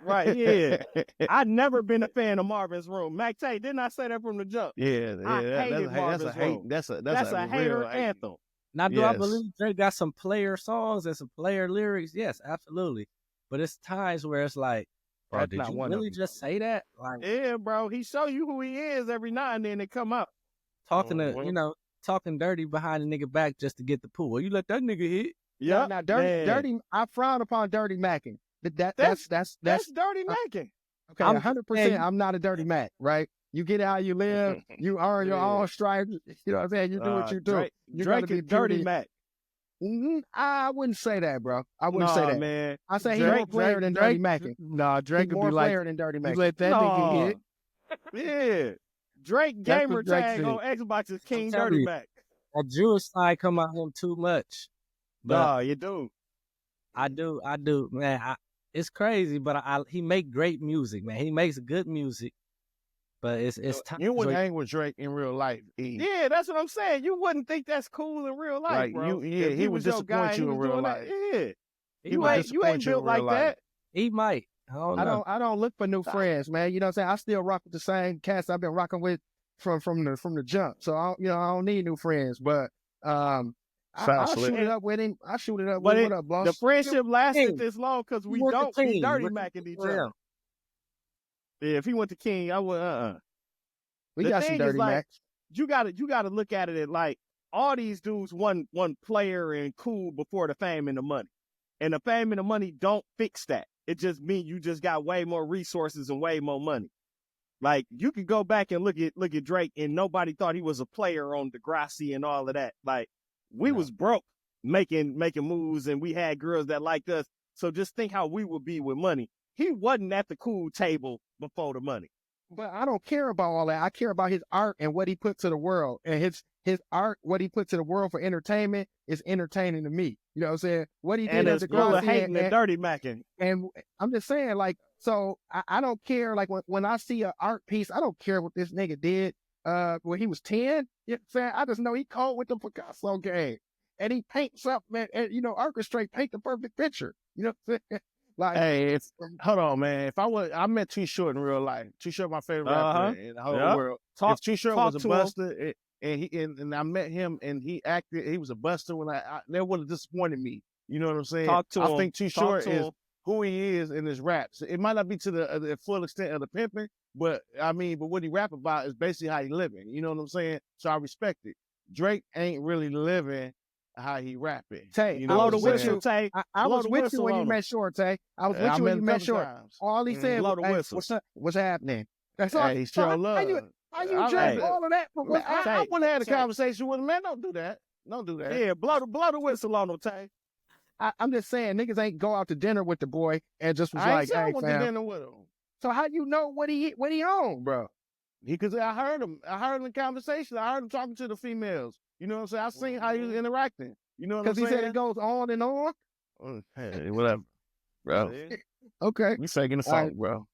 Right, yeah. I've never been a fan of Marvin's Room. Mac Tay, didn't I say that from the jump? I hated Marvin's Room. That's a hater anthem. Now, do I believe Drake got some player songs and some player lyrics? Yes, absolutely. But it's times where it's like, bro, That's did not you one really of them. just say that? Like, Yeah, bro. He show you who he is every now and then. It come up talking to, talking dirty behind the nigga back just to get the pool. Well, you let that nigga hit. Yeah, now dirty. I frown upon dirty macking. That's dirty macking. Okay, 100%. I'm not a dirty Mac, right? You get how you live. You earn your own stripes. You know what I'm saying? You do what you do. Drake is dirty Mac. I wouldn't say that, bro. I wouldn't say that, man. I say he's more player than dirty Mackin. Nah, Drake he's would be like, player than dirty Mackin. You let that nigga hit. Yeah. Drake gamer tag on Xbox is King Dirty Mac. A Jewish side come out him too much. Nah, you do. I do, man. It's crazy, but he make great music, man. He makes good music, but it's time. You wouldn't hang with Drake in real life. Yeah, that's what I'm saying. You wouldn't think that's cool in real life, bro. He would disappoint you in real life. Yeah, you ain't built like that. He might. I don't look for new friends, man. You know what I'm saying? I still rock with the same cats I've been rocking with from the jump. So I don't need new friends, but I'll shoot it up with him. I shoot it up with him. What up, boss? The friendship lasted this long because we don't be dirty macking each other. Yeah, if he went to King, I would. We got some dirty Macs. You gotta look at it like all these dudes one player and cool before the fame and the money, and the fame and the money don't fix that. It just means you just got way more resources and way more money. Like you could go back and look at Drake, and nobody thought he was a player on Degrassi and all of that. Like. We was broke making moves, and we had girls that liked us. So just think how we would be with money. He wasn't at the cool table before the money. But I don't care about all that. I care about his art and what he put to the world. And his art, what he put to the world for entertainment is entertaining to me. You know what I'm saying? What he did as a girl hating and dirty macking. And I'm just saying, like, so I don't care. Like when I see an art piece, I don't care what this nigga did. When he was 10, you know what I'm saying? I just know he cold with the Picasso game. And he paints up, man, and, orchestrate, paint the perfect picture. You know what I'm saying? Like, hey, hold on, man. I met Too Short in real life. Too Short, my favorite rapper in the whole world. If Too Short was a buster, and I met him, and he was a buster when that would have disappointed me. You know what I'm saying? I think Too Short is who he is in his raps. It might not be to the full extent of the pimping, but what he rap about is basically how he living. You know what I'm saying? So I respect it. Drake ain't really living how he rapping. Tay, you know blow the whistle, Tay. I was with you when you met Short, Tay. I was with you when you met Short. All he said was, hey, what's happening? That's all. Hey, sure love. How you judge all of that? I wouldn't have had a conversation with him, man. Don't do that. Yeah, blow the whistle on him, Tay. I'm just saying, niggas ain't go out to dinner with the boy and just was like, hey, went to dinner with him. So how you know what he on, bro? Because I heard him. I heard him in conversation. I heard him talking to the females. You know what I'm saying? I seen how he was interacting. You know what I'm saying? Because he said it goes on and on. Hey, whatever, bro. Okay. We faking the song, bro.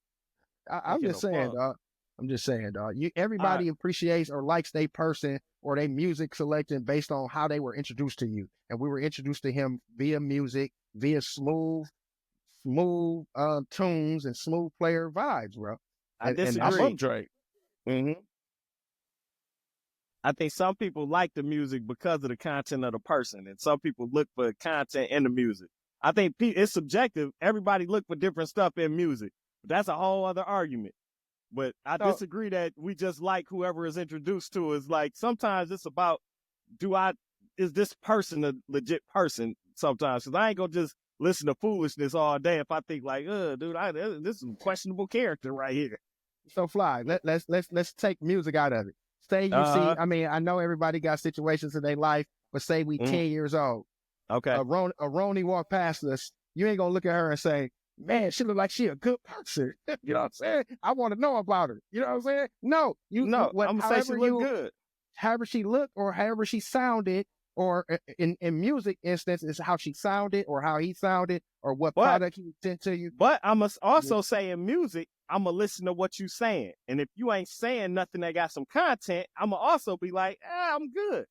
I'm just saying, dog. I'm just saying, dog. Everybody appreciates or likes their person or their music selection based on how they were introduced to you. And we were introduced to him via music, via smooth tunes and smooth player vibes, bro. I disagree. And I love Drake. Mm-hmm. I think some people like the music because of the content of the person, and some people look for content in the music. I think it's subjective. Everybody look for different stuff in music. That's a whole other argument. But I disagree that we just like whoever is introduced to us. Like sometimes it's about, is this person a legit person sometimes? Because I ain't gonna just listen to foolishness all day if I think like, dude, this is a questionable character right here. So Fly, let's take music out of it. Say you see, I know everybody got situations in their life, but say we 10 years old. Okay. A Roni walk past us. You ain't gonna look at her and say, man, she look like she a good person. You know what I'm saying? I want to know about her. You know what I'm saying? No, I'm gonna say she look good. However she looked or however she sounded, or in music instance, is how she sounded or how he sounded or what product he sent to you. But I must also say in music, I'm going to listen to what you saying. And if you ain't saying nothing that got some content, I'm going to also be like, I'm good.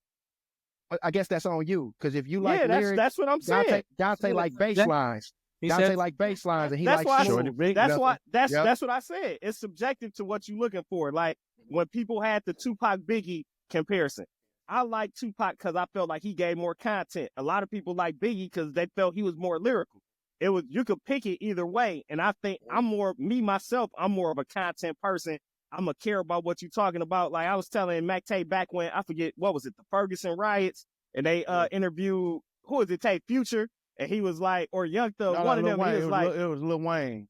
I guess that's on you. Because if you like lyrics, that's what I'm saying. Dante like bass lines. Dante like bass lines, and he likes smooth. That's what I said. It's subjective to what you're looking for. Like when people had the Tupac Biggie comparison, I like Tupac because I felt like he gave more content. A lot of people like Biggie because they felt he was more lyrical. You could pick it either way. And I think I'm more of a content person. I'm gonna care about what you're talking about. Like I was telling Mac Tay back when, I forget, what was it, the Ferguson riots, and they interviewed, who was it, Future, and he was like, or Young Thug, one of them, he was like, it was Lil Wayne.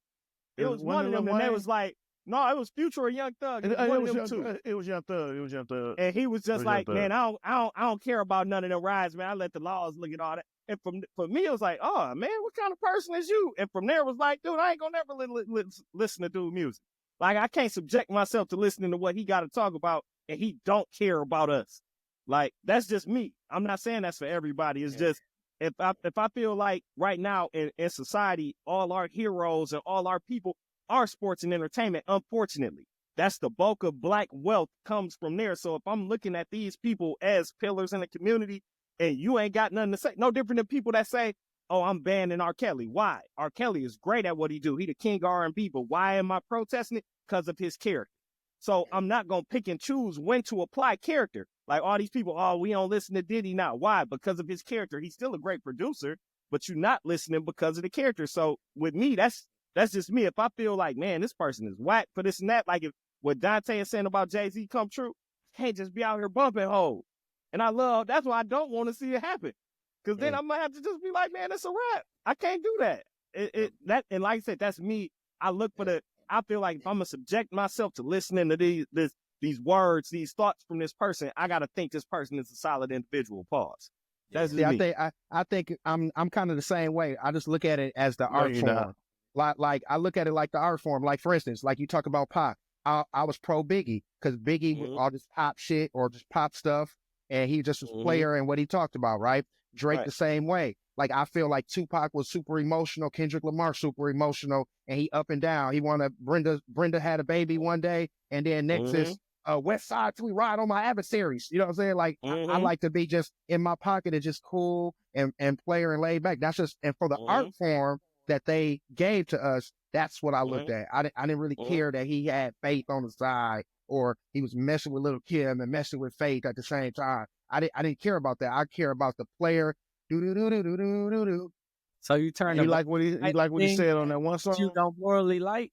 It was one of them, and they was like, no, it was Future or Young Thug. It was Young Thug. And he was just like, man, I don't care about none of them riots, man. I let the laws look at all that. And for me, it was like, oh man, what kind of person is you? And from there, it was like, dude, I ain't gonna never listen to dude music. Like I can't subject myself to listening to what he got to talk about, and he don't care about us. Like that's just me. I'm not saying that's for everybody. It's just if I feel like right now in society, all our heroes and all our people are sports and entertainment. Unfortunately, that's the bulk of Black wealth comes from there. So if I'm looking at these people as pillars in the community, and you ain't got nothing to say, no different than people that say, oh, I'm banning R. Kelly. Why? R. Kelly is great at what he do. He the king of R&B, but why am I protesting it? Because of his character. So I'm not going to pick and choose when to apply character. Like all these people, oh, we don't listen to Diddy now. Why? Because of his character. He's still a great producer, but you're not listening because of the character. So with me, that's just me. If I feel like, man, this person is whack for this and that, like if what Dante is saying about Jay-Z come true, can't just be out here bumping hoes. And that's why I don't want to see it happen. Because then I might have to just be like, man, it's a rap. I can't do that. And like I said, that's me. I feel like if I'm going to subject myself to listening to these words, these thoughts from this person, I got to think this person is a solid individual. Pause. That's me. I think I'm kind of the same way. I just look at it as the art form. Like I look at it like the art form. Like for instance, like you talk about Pac. I was pro Biggie because Biggie with all this pop shit or just pop stuff. And he just was player in what he talked about, right? Drake the same way. Like I feel like Tupac was super emotional, Kendrick Lamar super emotional, and he up and down. He wanted Brenda had a baby one day, and then next is West Side till we ride on my adversaries. You know what I'm saying? Like I like to be just in my pocket and just cool and player and laid back. That's just, and for the art form that they gave to us, that's what I looked at. I didn't really care that he had Faith on the side, or he was messing with Little Kim and messing with Faith at the same time. I didn't care about that. I care about the player. So you turn. You like what he said on that one song? You don't morally like.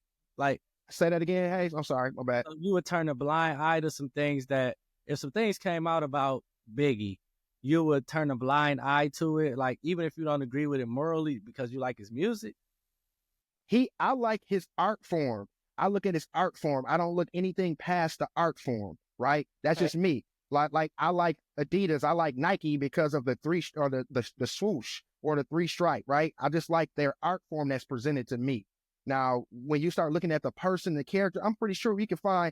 Say that again, Hayes. I'm sorry, my bad. So you would turn a blind eye to some things that, if some things came out about Biggie, you would turn a blind eye to it. Like even if you don't agree with it morally because you like his music. I like his art form. I look at his art form. I don't look anything past the art form, right? That's just me. Like I like Adidas. I like Nike because of the the swoosh or the 3 stripe, right? I just like their art form that's presented to me. Now, when you start looking at the person, the character, I'm pretty sure you can find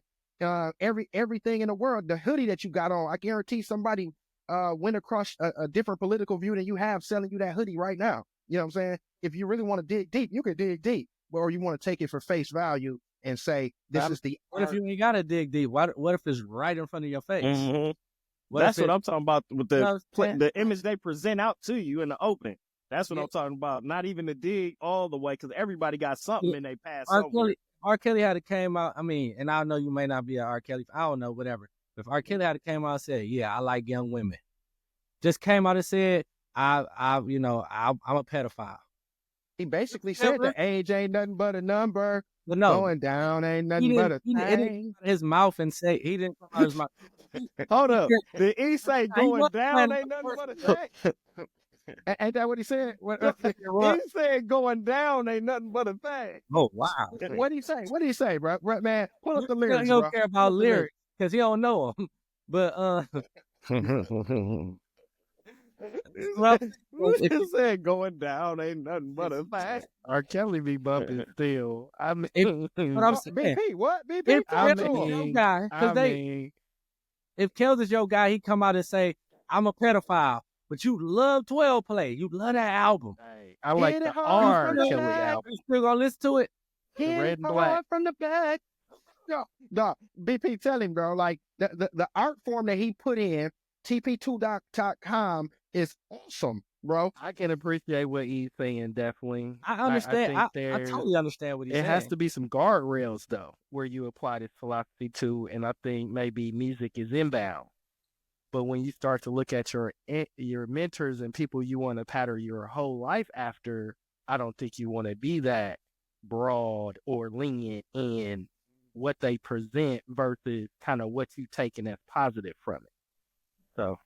everything in the world. The hoodie that you got on, I guarantee somebody went across a different political view than you have selling you that hoodie right now. You know what I'm saying? If you really want to dig deep, you can dig deep. Or you want to take it for face value and say, this is the What art. If you ain't got to dig deep? What if it's right in front of your face? That's what I'm talking about with the image they present out to you in the opening. That's what I'm talking about. Not even to dig all the way, because everybody got something in their past. R. Kelly had it came out. I mean, and I know you may not be an R. Kelly. I don't know, whatever. If R. Kelly had it came out and said, yeah, I like young women. Just came out and said, I'm a pedophile. He basically said the age ain't nothing but a number. But no, going down ain't nothing but a thing. He didn't his mouth and say, he didn't come out his mouth. Hold up. Did he say going down ain't nothing but a thing? Ain't that what he said? He said going down ain't nothing but a thing. Oh, wow. What did he say? What did he say, bro? Man, pull up the lyrics, He don't care about lyrics because he don't know them. But, he said going down ain't nothing but a thing. R. Kelly be bumping still. I mean, BP, what? BP? If Kells is your guy, he come out and say, I'm a pedophile. but you love 12 Play. You love that album. Hey, I like the R. Kelly album. You still gonna listen to it? Hit Red and Black from the back. No, BP, tell him, bro. Like the art form that he put in, tp2.com is awesome, bro. I can appreciate what he's saying, definitely. I understand. I totally understand what he's saying. It has to be some guardrails, though, where you apply this philosophy to, and I think maybe music is inbound. But when you start to look at your mentors and people you want to pattern your whole life after, I don't think you want to be that broad or lenient in what they present versus kind of what you taking as positive from it. So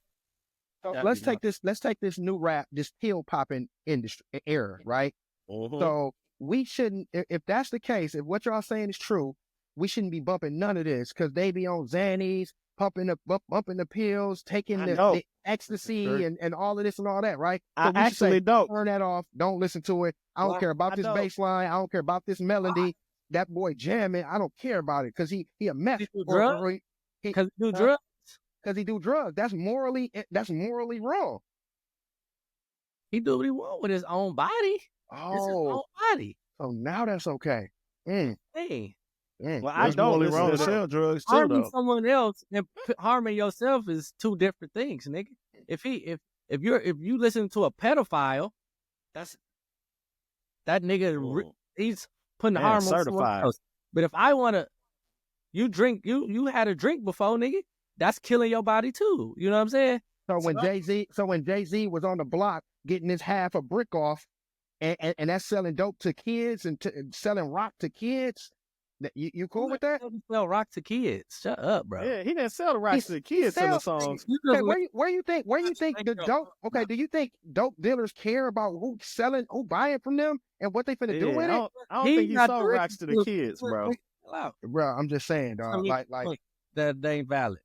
let's take this new rap, this pill popping industry era, right? So we shouldn't, if that's the case, if what y'all saying is true, we shouldn't be bumping none of this because they be on Xannies, bumping the pills, taking the ecstasy and all of this and all that, right? So I actually don't turn that off. Don't listen to it. I don't care about this bass line. I don't care about this melody. That boy jamming. I don't care about it because he a mess. Because he do drugs. Because he do drugs. That's morally wrong. He do what he want with his own body. Oh, it's his own body. So now that's okay. Hey. Well, I don't morally wrong to sell drugs too, harming though. someone else and harming yourself is two different things, nigga. If you listen to a pedophile, that nigga he's putting harm on someone else. But if I wanna, you had a drink before, nigga, that's killing your body too. You know what I'm saying? So when Jay-Z was on the block getting his half a brick off, and that's selling dope to kids and selling rock to kids. You cool with that? Sell rock to kids. Shut up, bro. Yeah, he didn't sell the rock to the kids in the songs. Okay, where you think the dope? Okay, do you think dope dealers care about who buying from them and what they finna do with it? I don't think he sold rocks to the kids, bro. Bro, I'm just saying, dog. Like that ain't valid.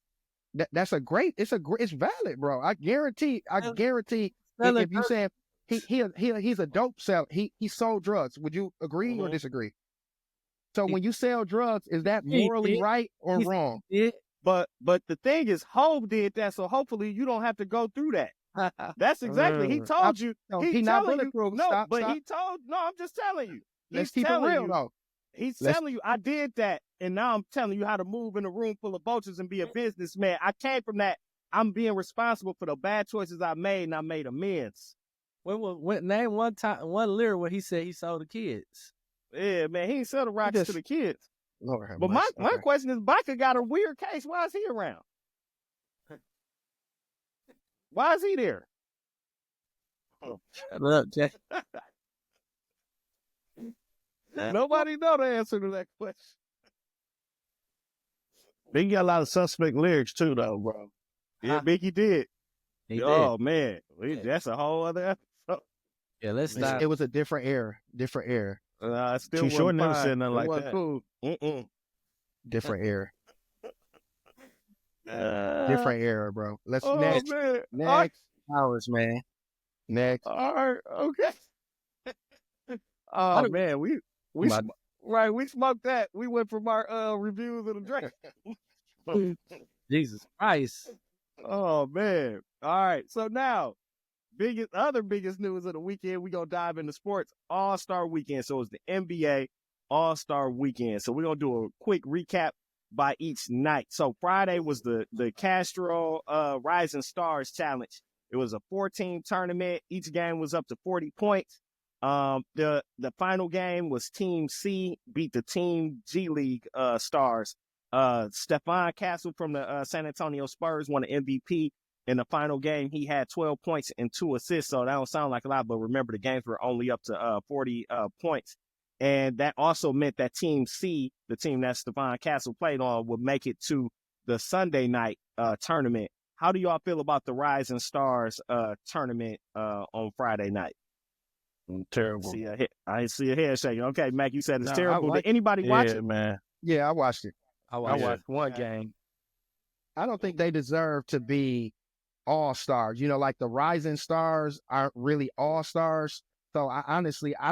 It's valid, bro. I guarantee. If you say he's a dope seller, he sold drugs. Would you agree or disagree? So when you sell drugs, is that morally right or wrong? But the thing is, Hov did that, so hopefully you don't have to go through that. That's exactly. He told you. He's not bulletproof. No, I'm just telling you. Let's keep it real, though. He's telling you, I did that, and now I'm telling you how to move in a room full of vultures and be a businessman. I came from that. I'm being responsible for the bad choices I made, and I made amends. Name one lyric where he said he sold the kids. Yeah, man, he ain't sell the rocks to the kids. But my question is, Bika got a weird case. Why is he around? Why is he there? Shut up, Jay. Nobody know the answer to that question. Biggie got a lot of suspect lyrics too, though, bro. Yeah, Biggie did. Oh man, that's a whole other episode. Yeah, let's stop. It was a different era. Still Too Short never said nothing like that. Cool. Different era. Different era, bro. Let's next. Man. Next. Hours, man. Next. All right. Okay. Oh man, we smoked that. We went from our reviews of the Drake. Jesus Christ. Oh man. All right. So now, biggest news of the weekend. We gonna dive into sports. All-Star Weekend. So it's the NBA All-Star Weekend. So we're gonna do a quick recap by each night. So Friday was the Castro Rising Stars Challenge. It was a 4-team tournament. Each game was up to 40 points. The final game was Team C beat the Team G League Stars. Stephon Castle from the San Antonio Spurs won the MVP. In the final game, he had 12 points and 2 assists. So that don't sound like a lot, but remember the games were only up to 40 points. And that also meant that Team C, the team that Stephon Castle played on, would make it to the Sunday night tournament. How do y'all feel about the Rising Stars tournament on Friday night? Terrible. I see a head shaking. Okay, Mac, you said it's terrible. Did anybody watch it? Man. Yeah, I watched it. I watched one game. I don't think they deserve to be all-stars. You know, like the Rising Stars aren't really all-stars. So I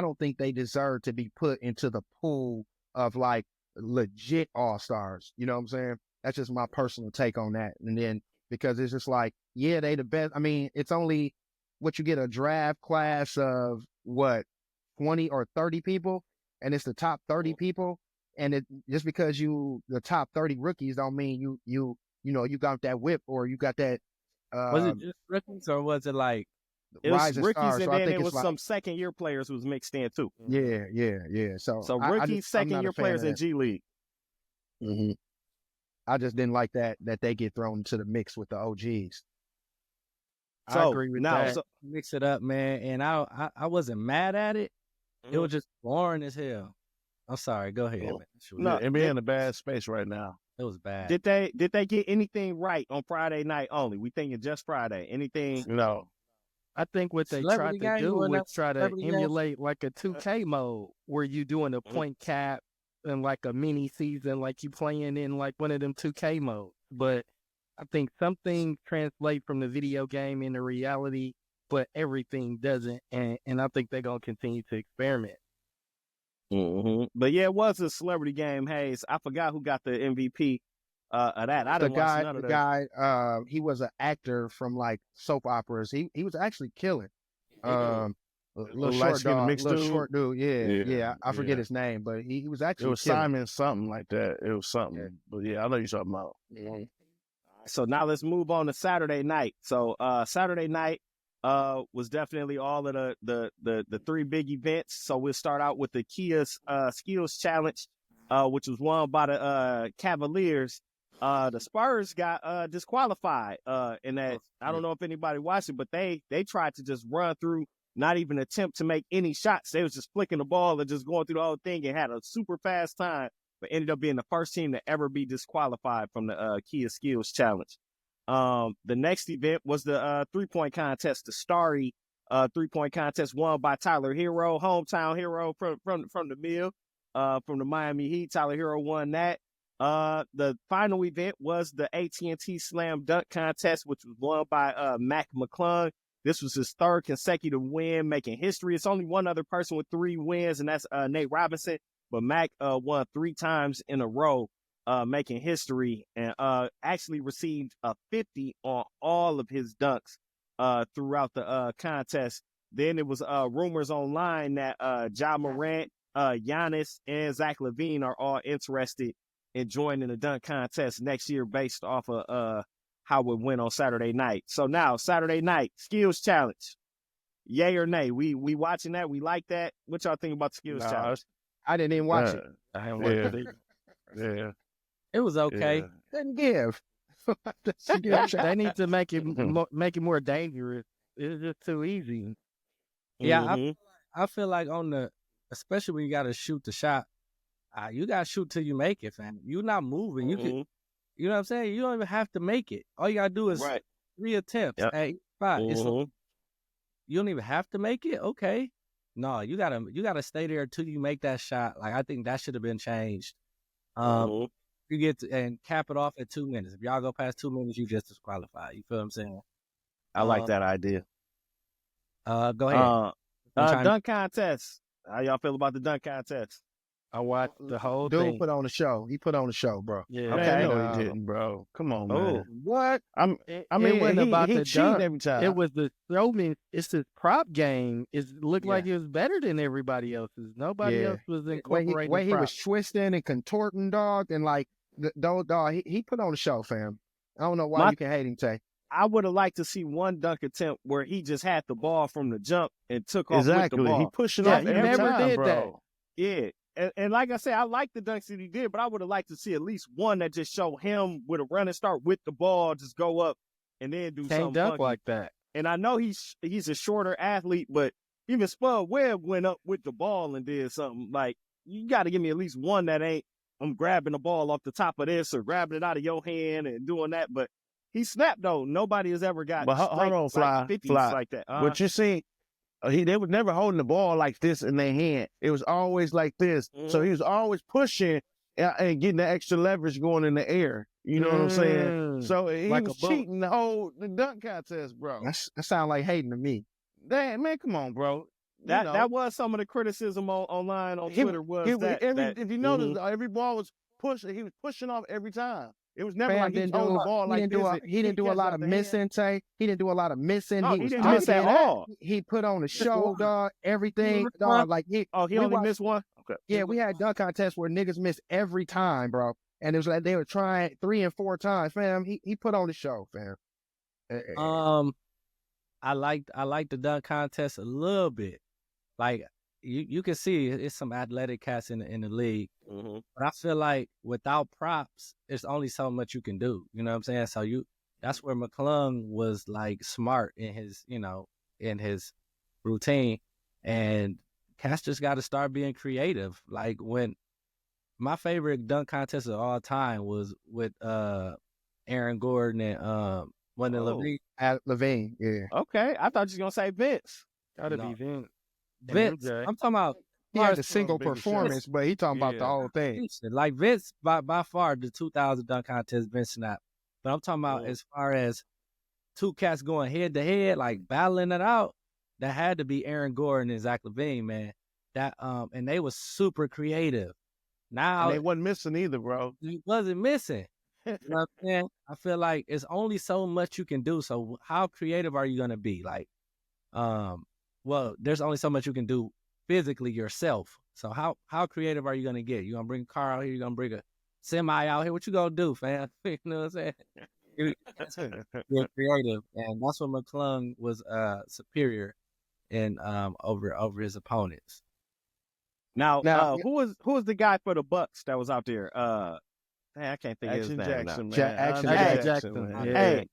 don't think they deserve to be put into the pool of like legit all-stars. You know what I'm saying? That's just my personal take on that. And then because it's just like, yeah, they the best. I mean, it's only what you get a draft class of what 20 or 30 people, and it's the top 30 people, and it just because the top 30 rookies don't mean you got that whip or you got that. Was it just rookies or was it like it was rising rookies stars? and So then I think it was it's like, some second year players who was mixed in too. Yeah. So rookies, second year players in G League. Mm-hmm. I just didn't like that they get thrown into the mix with the OGs. So I agree with that. So, mix it up, man. And I wasn't mad at it. It was just boring as hell. I'm sorry. Go ahead, man. No, NBA in a bad space right now. It was bad. Did they get anything right on Friday night only? We thinking just Friday. Anything? No. I think what they tried to do was try to emulate like a 2K mode where you doing a point cap and like a mini season, like you playing in like one of them 2K modes. But I think some things translate from the video game into reality, but everything doesn't. And I think they're going to continue to experiment. Mm-hmm. But yeah, it was a celebrity game, Hayes. I forgot who got the MVP of that. I didn't watch none of that. The guy, he was an actor from like soap operas. He was actually killing. Little short dude. Yeah. I forget his name, but he was actually. It was killing. Simon something like that. It was something. Yeah. But yeah, I know you're talking about. Yeah. So now let's move on to Saturday night. So Saturday night was definitely all of the three big events. So we'll start out with the Kia's Skills Challenge, which was won by the Cavaliers. The Spurs got disqualified in that. I don't know if anybody watched it, but they tried to just run through, not even attempt to make any shots. They was just flicking the ball and just going through the whole thing and had a super fast time, but ended up being the first team to ever be disqualified from the Kia Skills Challenge. The next event was the 3-point contest, the Starry 3-point contest won by Tyler Hero, hometown hero from the Mill, from the Miami Heat. Tyler Hero won that. The final event was the AT&T Slam Dunk contest, which was won by Mac McClung. This was his third consecutive win, making history. It's only one other person with 3 wins, and that's Nate Robinson. But Mac won 3 times in a row, making history, and actually received a 50 on all of his dunks throughout the contest. Then it was rumors online that Ja Morant, Giannis, and Zach LaVine are all interested in joining the dunk contest next year based off of how it went on Saturday night. So now, Saturday night, Skills Challenge. Yay or nay? We watching that? We like that? What y'all think about the Skills Challenge? I didn't even watch it. I haven't watched it. Yeah. It was okay. Yeah. Didn't give. They need to make it more dangerous. It's just too easy. Yeah, I feel like especially when you got to shoot the shot, you got to shoot till you make it, fam. You're not moving. You can, you know what I'm saying? You don't even have to make it. All you got to do is 3 attempts at each spot. You don't even have to make it. Okay. No, you gotta stay there till you make that shot. Like, I think that should have been changed. You get to, and cap it off at 2 minutes. If y'all go past 2 minutes, you just disqualify. You feel what I'm saying? I like that idea. Go ahead. Dunk contest. How y'all feel about the dunk contest? I watched the whole thing. Dude put on the show. He put on the show, bro. Yeah. Okay. No, he didn't, bro. Come on, man. What? I mean, it wasn't about he the cheated dunk. every time. It was the showman. It's the prop game. It looked like it was better than everybody else's. Nobody else was incorporating. Way he was twisting and contorting, dog, and like dog. He put on the show, fam. I don't know why you can hate him, Tay. I would have liked to see one dunk attempt where he just had the ball from the jump and took off with the ball. He pushing off every never time, did bro. that. Yeah. And like I said, I like the dunks that he did, but I would have liked to see at least one that just show him with a running start with the ball, just go up and then do something dunk funky. like that. And I know he's a shorter athlete, but even Spud Webb went up with the ball and did something. Like, you got to give me at least one that ain't, I'm grabbing the ball off the top of this or grabbing it out of your hand and doing that. But he snapped, though. Nobody has ever got but hold on, Fly. 50s like that. What you see, they was never holding the ball like this in their hand. It was always like this. So he was always pushing and getting the extra leverage going in the air. You know what I'm saying? So he like was cheating the dunk contest, bro. That sound like hating to me. Damn, man, come on, bro. That was some of the criticism online on Twitter was that. If you notice, every ball was pushing. He was pushing off every time. It was never like he told the ball like this. He didn't do a lot of missing, Tay. He didn't do a lot of missing. No, he didn't miss at all. He put on the show, dog. Everything, dog. Like he only missed one. Okay. Yeah, we had dunk contests where niggas missed every time, bro. And it was like they were trying 3 and 4 times, fam. He put on the show, fam. I like the dunk contest a little bit. Like you can see it's some athletic cats in the league, but I feel like without props, there's only so much you can do. You know what I'm saying? So that's where McClung was like smart in his routine, and cats just got to start being creative. Like when my favorite dunk contest of all time was with Aaron Gordon and Levine. At Levine, yeah. Okay, I thought you was gonna say Vince. Gotta be Vince. Vince, I'm talking about. He had a single performance, but he talking about the whole thing. Like Vince, by far the 2000 dunk contest, Vince snapped. But I'm talking about as far as two cats going head to head, like battling it out. That had to be Aaron Gordon and Zach LaVine, man. That and they was super creative. Now and they wasn't missing either, bro. He wasn't missing. You know what I'm saying? I feel like it's only so much you can do. So how creative are you gonna be? Like, well, there's only so much you can do physically yourself. So how creative are you gonna get? You gonna bring a car out here? You gonna bring a semi out here? What you gonna do, fam? You know what I'm saying? You're creative, and that's what McClung was superior in over his opponents. Now who was the guy for the Bucks that was out there? I can't think of his name. Jackson, Jackson.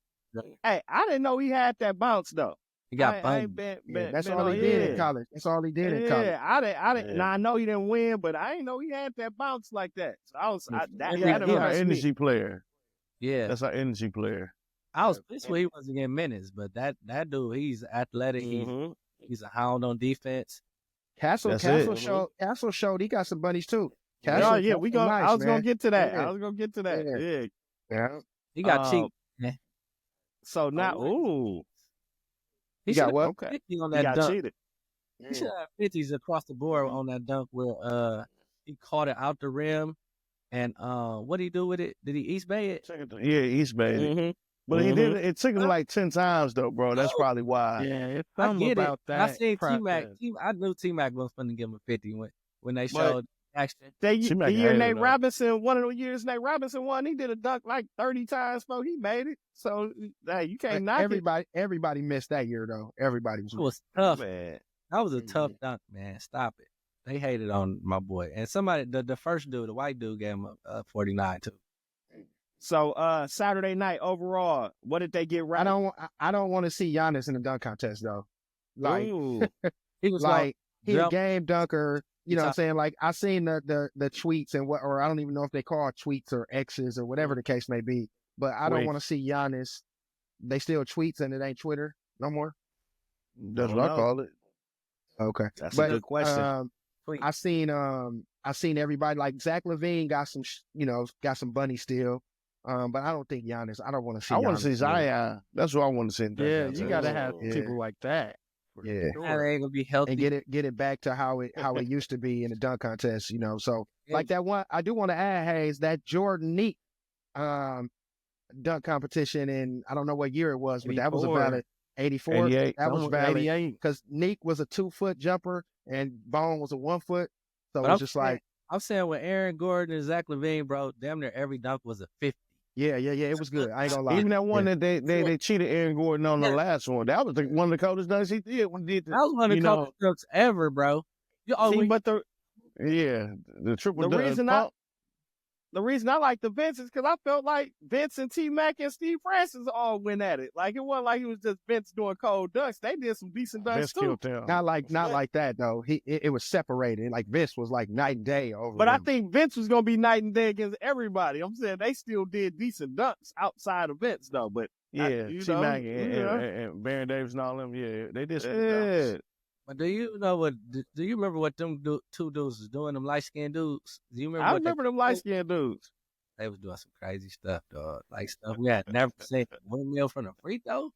Hey, I didn't know he had that bounce though. He got bumped. That's all he did in college. That's all he did in college. Yeah, I didn't. Now I know he didn't win, but I didn't know he had that bounce like that. So he's our energy player. Yeah, that's our energy player. I was pissed when he wasn't getting minutes, but that dude, he's athletic. He's a hound on defense. Castle showed he got some buddies too. I was gonna get to that. Yeah. He got cheap. Man. So now, he got what? 50 on that he got dunk. cheated. He should have 50s across the board on that dunk where he caught it out the rim. And what did he do with it? Did he East Bay it? Yeah, East Bay. But he did. It took him like 10 times though, bro. That's probably why. Yeah, it's something about that. I seen T-Mac. I knew T-Mac was going to give him a 50 when they showed action. The year Nate Robinson, one of the years Nate Robinson won, he did a dunk like 30 times before he made it. So hey, you can't knock it. Everybody missed that year though. Everybody was tough, man. That was a tough dunk, man. Stop it. They hated on my boy. And somebody, the first dude, the white dude, gave him a 49 too. So Saturday night overall, what did they get right? I don't want to see Giannis in the dunk contest though. Like he was like he a game dunker. You know what I'm saying? Like I seen the tweets and or I don't even know if they call it tweets or X's or whatever the case may be. But I don't want to see Giannis. They still tweets and it ain't Twitter no more. That's what I call it. Okay, that's a good question. I seen everybody like Zach LaVine got some got some bunny still. But I don't think Giannis. I don't want to see. I want to see Zion. That's what I want to see. Yeah, you got to have people like that. Yeah, that ain't gonna be healthy. And get it back to how it used to be in the dunk contest. You know, so like that one. I do want to add, Hayes, that Jordan Neek dunk competition in I don't know what year it was, but that was a valid 84. 88. That was valid because Neek was a 2-foot jumper and Bone was a 1-foot. So it's just like I'm saying with Aaron Gordon and Zach LaVine, bro, damn near every dunk was a 50. Yeah, it was good. I ain't gonna lie. Even that one that they cheated Aaron Gordon on the last one. That was one of the coldest dunks he did when he did that was one of the coldest dunks ever, bro. The triple dunk. The reason I like the Vince is because I felt like Vince and T-Mac and Steve Francis all went at it. Like it wasn't like it was just Vince doing cold dunks. They did some decent dunks too. Not like that though. It was separated. Like Vince was like night and day over. But I think Vince was gonna be night and day against everybody. I'm saying they still did decent dunks outside of Vince though. But T-Mac and Baron Davis and all them. Yeah, they did some dunks. But do you remember what them two dudes was doing? Them light skinned dudes. Do you remember? I remember them light skinned dudes. They was doing some crazy stuff, dog. Like stuff we had never seen. Windmill from the free throw.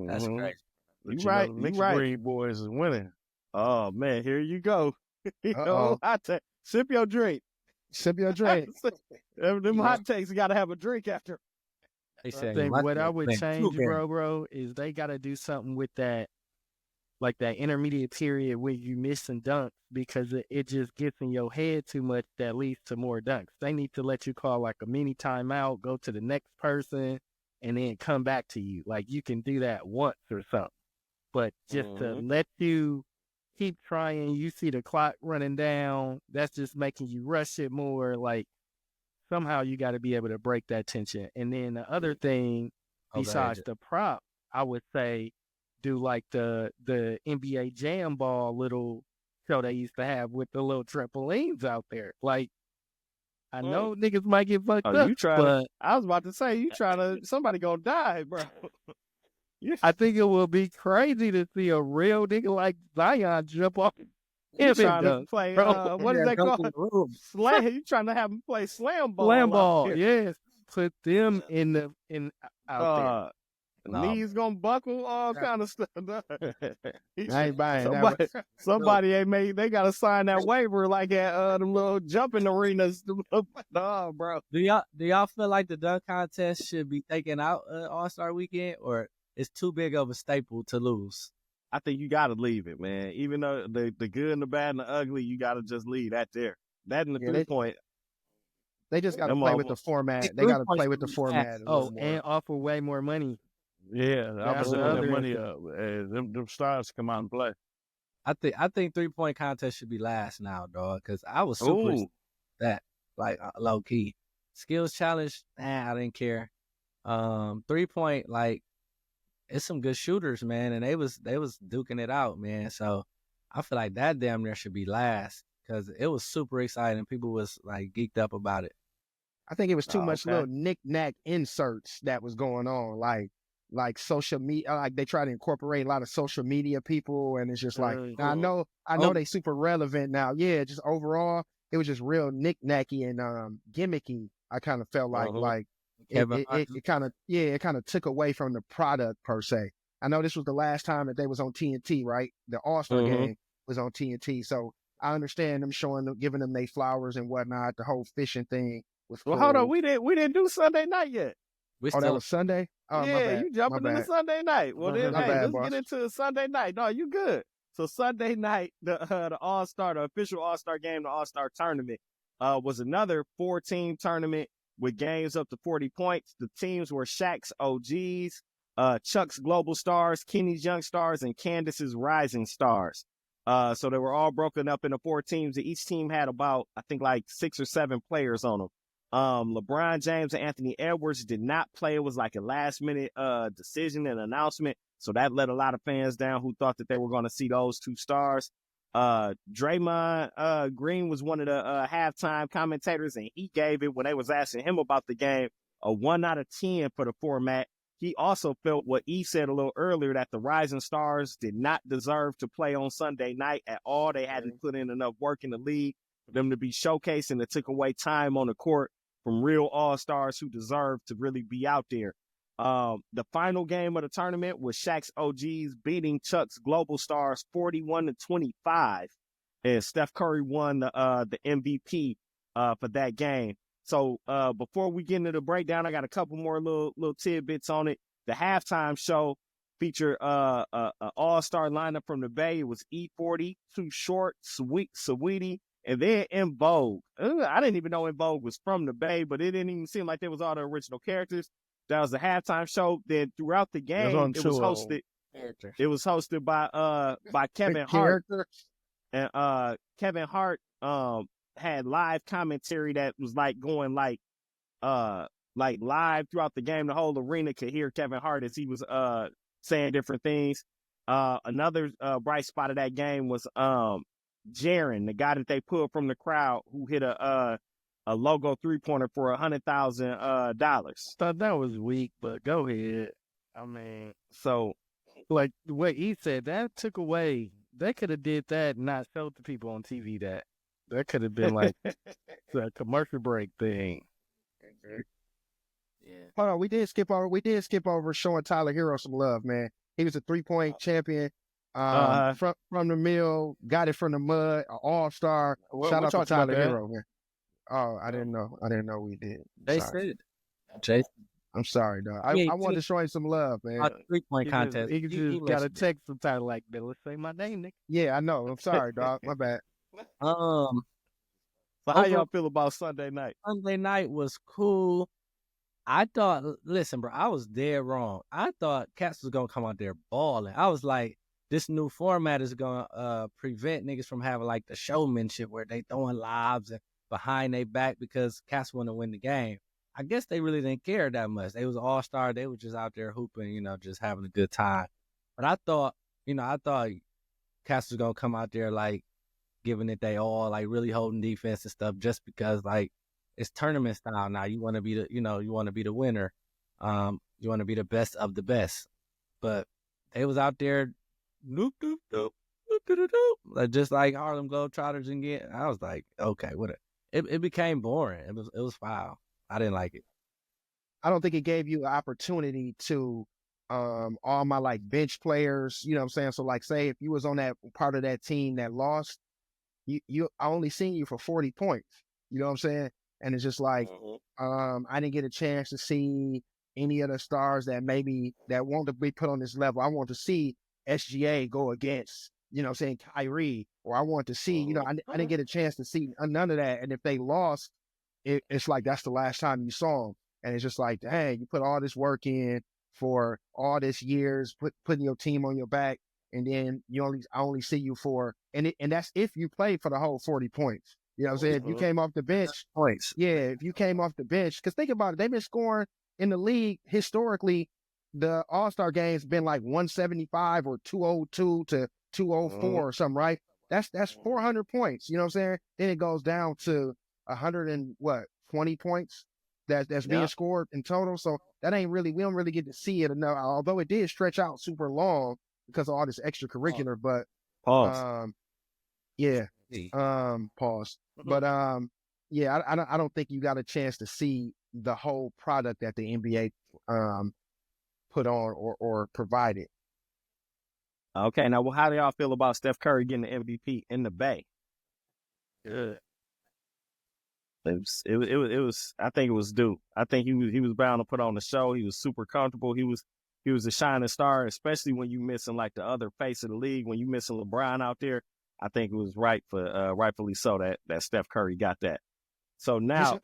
That's crazy. You right. Green boys is winning. Oh man, here you go. I sip your drink. Sip your drink. Them hot takes, you got to have a drink after. I think what I would change, bro, is they got to do something with that, like that intermediate period where you missing dunks because it just gets in your head too much that leads to more dunks. They need to let you call like a mini timeout, go to the next person, and then come back to you. Like you can do that once or something. But just to let you keep trying, you see the clock running down, that's just making you rush it more. Like somehow you got to be able to break that tension. And then the other thing, besides the prop, I would say do like the NBA Jam Ball little show they used to have with the little trampolines out there. Like, I know niggas might get fucked up, but I was about to say, you trying to, somebody gonna die, bro. I think it will be crazy to see a real nigga like Zion jump off. You trying to play, what is that called? Slam. You trying to have him play slam ball. Slam ball, yes. Put them out there. Knees gonna buckle, all kind of stuff. I ain't buying that. Somebody ain't made. They gotta sign that waiver like at them little jumping arenas. No, bro. Do y'all feel like the dunk contest should be taken out All-Star Weekend, or it's too big of a staple to lose? I think you gotta leave it, man. Even though the good and the bad and the ugly, you gotta just leave that there. That and the 3-point. They just gotta play with the format. They gotta play with the format. And offer way more money. Yeah, I put their money up. Them stars come out and play. I think 3-point contest should be last now, dog. Because I was super that like low key skills challenge. I didn't care. 3-point, like it's some good shooters, man, and they was duking it out, man. So I feel like that damn near should be last because it was super exciting. People was like geeked up about it. I think it was too much little knick-knack inserts that was going on, like social media, like they try to incorporate a lot of social media people, and it's just like I know they super relevant now. Yeah, just overall, it was just real knick-knacky and gimmicky. I kind of felt like it kind of took away from the product per se. I know this was the last time that they was on TNT, right? The All-Star game was on TNT, so I understand them giving them their flowers and whatnot. The whole fishing thing was cool. Well, hold on, we didn't do Sunday night yet. That was Sunday? Oh, yeah, my bad. You jumping into Sunday night. Well, then, let's boss. get into Sunday night. No, you good. So Sunday night, the All-Star, the official All-Star game, the All-Star tournament, was another 4-team tournament with games up to 40 points. The teams were Shaq's OGs, Chuck's Global Stars, Kenny's Young Stars, and Candace's Rising Stars. So they were all broken up into 4 teams. Each team had about, I think, like 6 or 7 players on them. LeBron James and Anthony Edwards did not play. It was like a last-minute decision and announcement. So that let a lot of fans down who thought that they were going to see those 2 stars. Draymond Green was one of the halftime commentators, and he gave it, when they was asking him about the game, a 1 out of 10 for the format. He also felt what E said a little earlier, that the Rising Stars did not deserve to play on Sunday night at all. They hadn't put in enough work in the league for them to be showcased, and it took away time on the court from real all-stars who deserve to really be out there. The final game of the tournament was Shaq's OGs beating Chuck's Global Stars 41-25, and Steph Curry won the MVP for that game. So before we get into the breakdown, I got a couple more little tidbits on it. The halftime show featured an all-star lineup from the Bay. It was E40, Too Short, Saweetie, and then N.Vogue. I didn't even know N.Vogue was from the Bay, but it didn't even seem like there was all the original characters. That was the halftime show. Then throughout the game, it was hosted by Kevin Hart. And Kevin Hart had live commentary that was like going like live throughout the game. The whole arena could hear Kevin Hart as he was saying different things. Another bright spot of that game was Jaren, the guy that they pulled from the crowd, who hit a logo 3-pointer for $100,000. Thought that was weak, but go ahead. I mean, so like the way he said, that took away. They could have did that and not showed the people on TV that. That could have been like the commercial break thing. Yeah. Hold on, we did skip over showing Tyler Hero some love, man. He was a 3-point champion. From the mill, got it from the mud, an all-star. Shout out to Tyler Hero, man. Oh, I didn't know. I didn't know we did. They Sorry. said, Jason. I'm sorry, dog. I wanted to show him some love, man. 3-point contest. He just got a text sometime like that. Let's say my name, Nick. Yeah, I know. I'm sorry, dog. My bad. So how y'all feel about Sunday night? Sunday night was cool. I thought, listen, bro, I was dead wrong. I thought Cats was gonna come out there balling. I was like, this new format is gonna prevent niggas from having like the showmanship where they throwing lobs and behind their back because Cats want to win the game. I guess they really didn't care that much. They was all-star. They were just out there hooping, just having a good time. But I thought Cats was gonna come out there like giving it they all, like really holding defense and stuff, just because like it's tournament style now. You want to be the winner. You want to be the best of the best. But they was out there, doop doop doop, doop doop doop, just like Harlem Globetrotters and get. I was like, okay, what? It became boring. It was foul. I didn't like it. I don't think it gave you an opportunity to all my like bench players, you know what I'm saying? So like say if you was on that part of that team that lost, I only seen you for 40 points. You know what I'm saying? And it's just like I didn't get a chance to see any of the stars that want to be put on this level. I want to see SGA go against, you know what I'm saying, Kyrie, or I want to see, I didn't get a chance to see none of that. And if they lost, it's like that's the last time you saw them. And it's just like, dang, you put all this work in for all this years, putting your team on your back, and then I only see you for, and that's if you play for the whole 40 points. You know what I'm saying? If you came off the bench, points. Yeah, if you came off the bench, because think about it, they've been scoring in the league historically. The All-Star game's been like 175 or 202 to 204 or something, right? That's 400 points. You know what I'm saying? Then it goes down to 20 points that's being scored in total. So that ain't really, we don't really get to see it enough, although it did stretch out super long because of all this extracurricular, but pause. Pause. But I don't think you got a chance to see the whole product that the NBA put on or provided. Okay, now how do y'all feel about Steph Curry getting the MVP in the Bay? Good. It was. I think it was due. I think he was bound to put on the show. He was super comfortable. He was a shining star, especially when you missing like the other face of the league. When you missing LeBron out there, I think it was rightfully so that Steph Curry got that. So now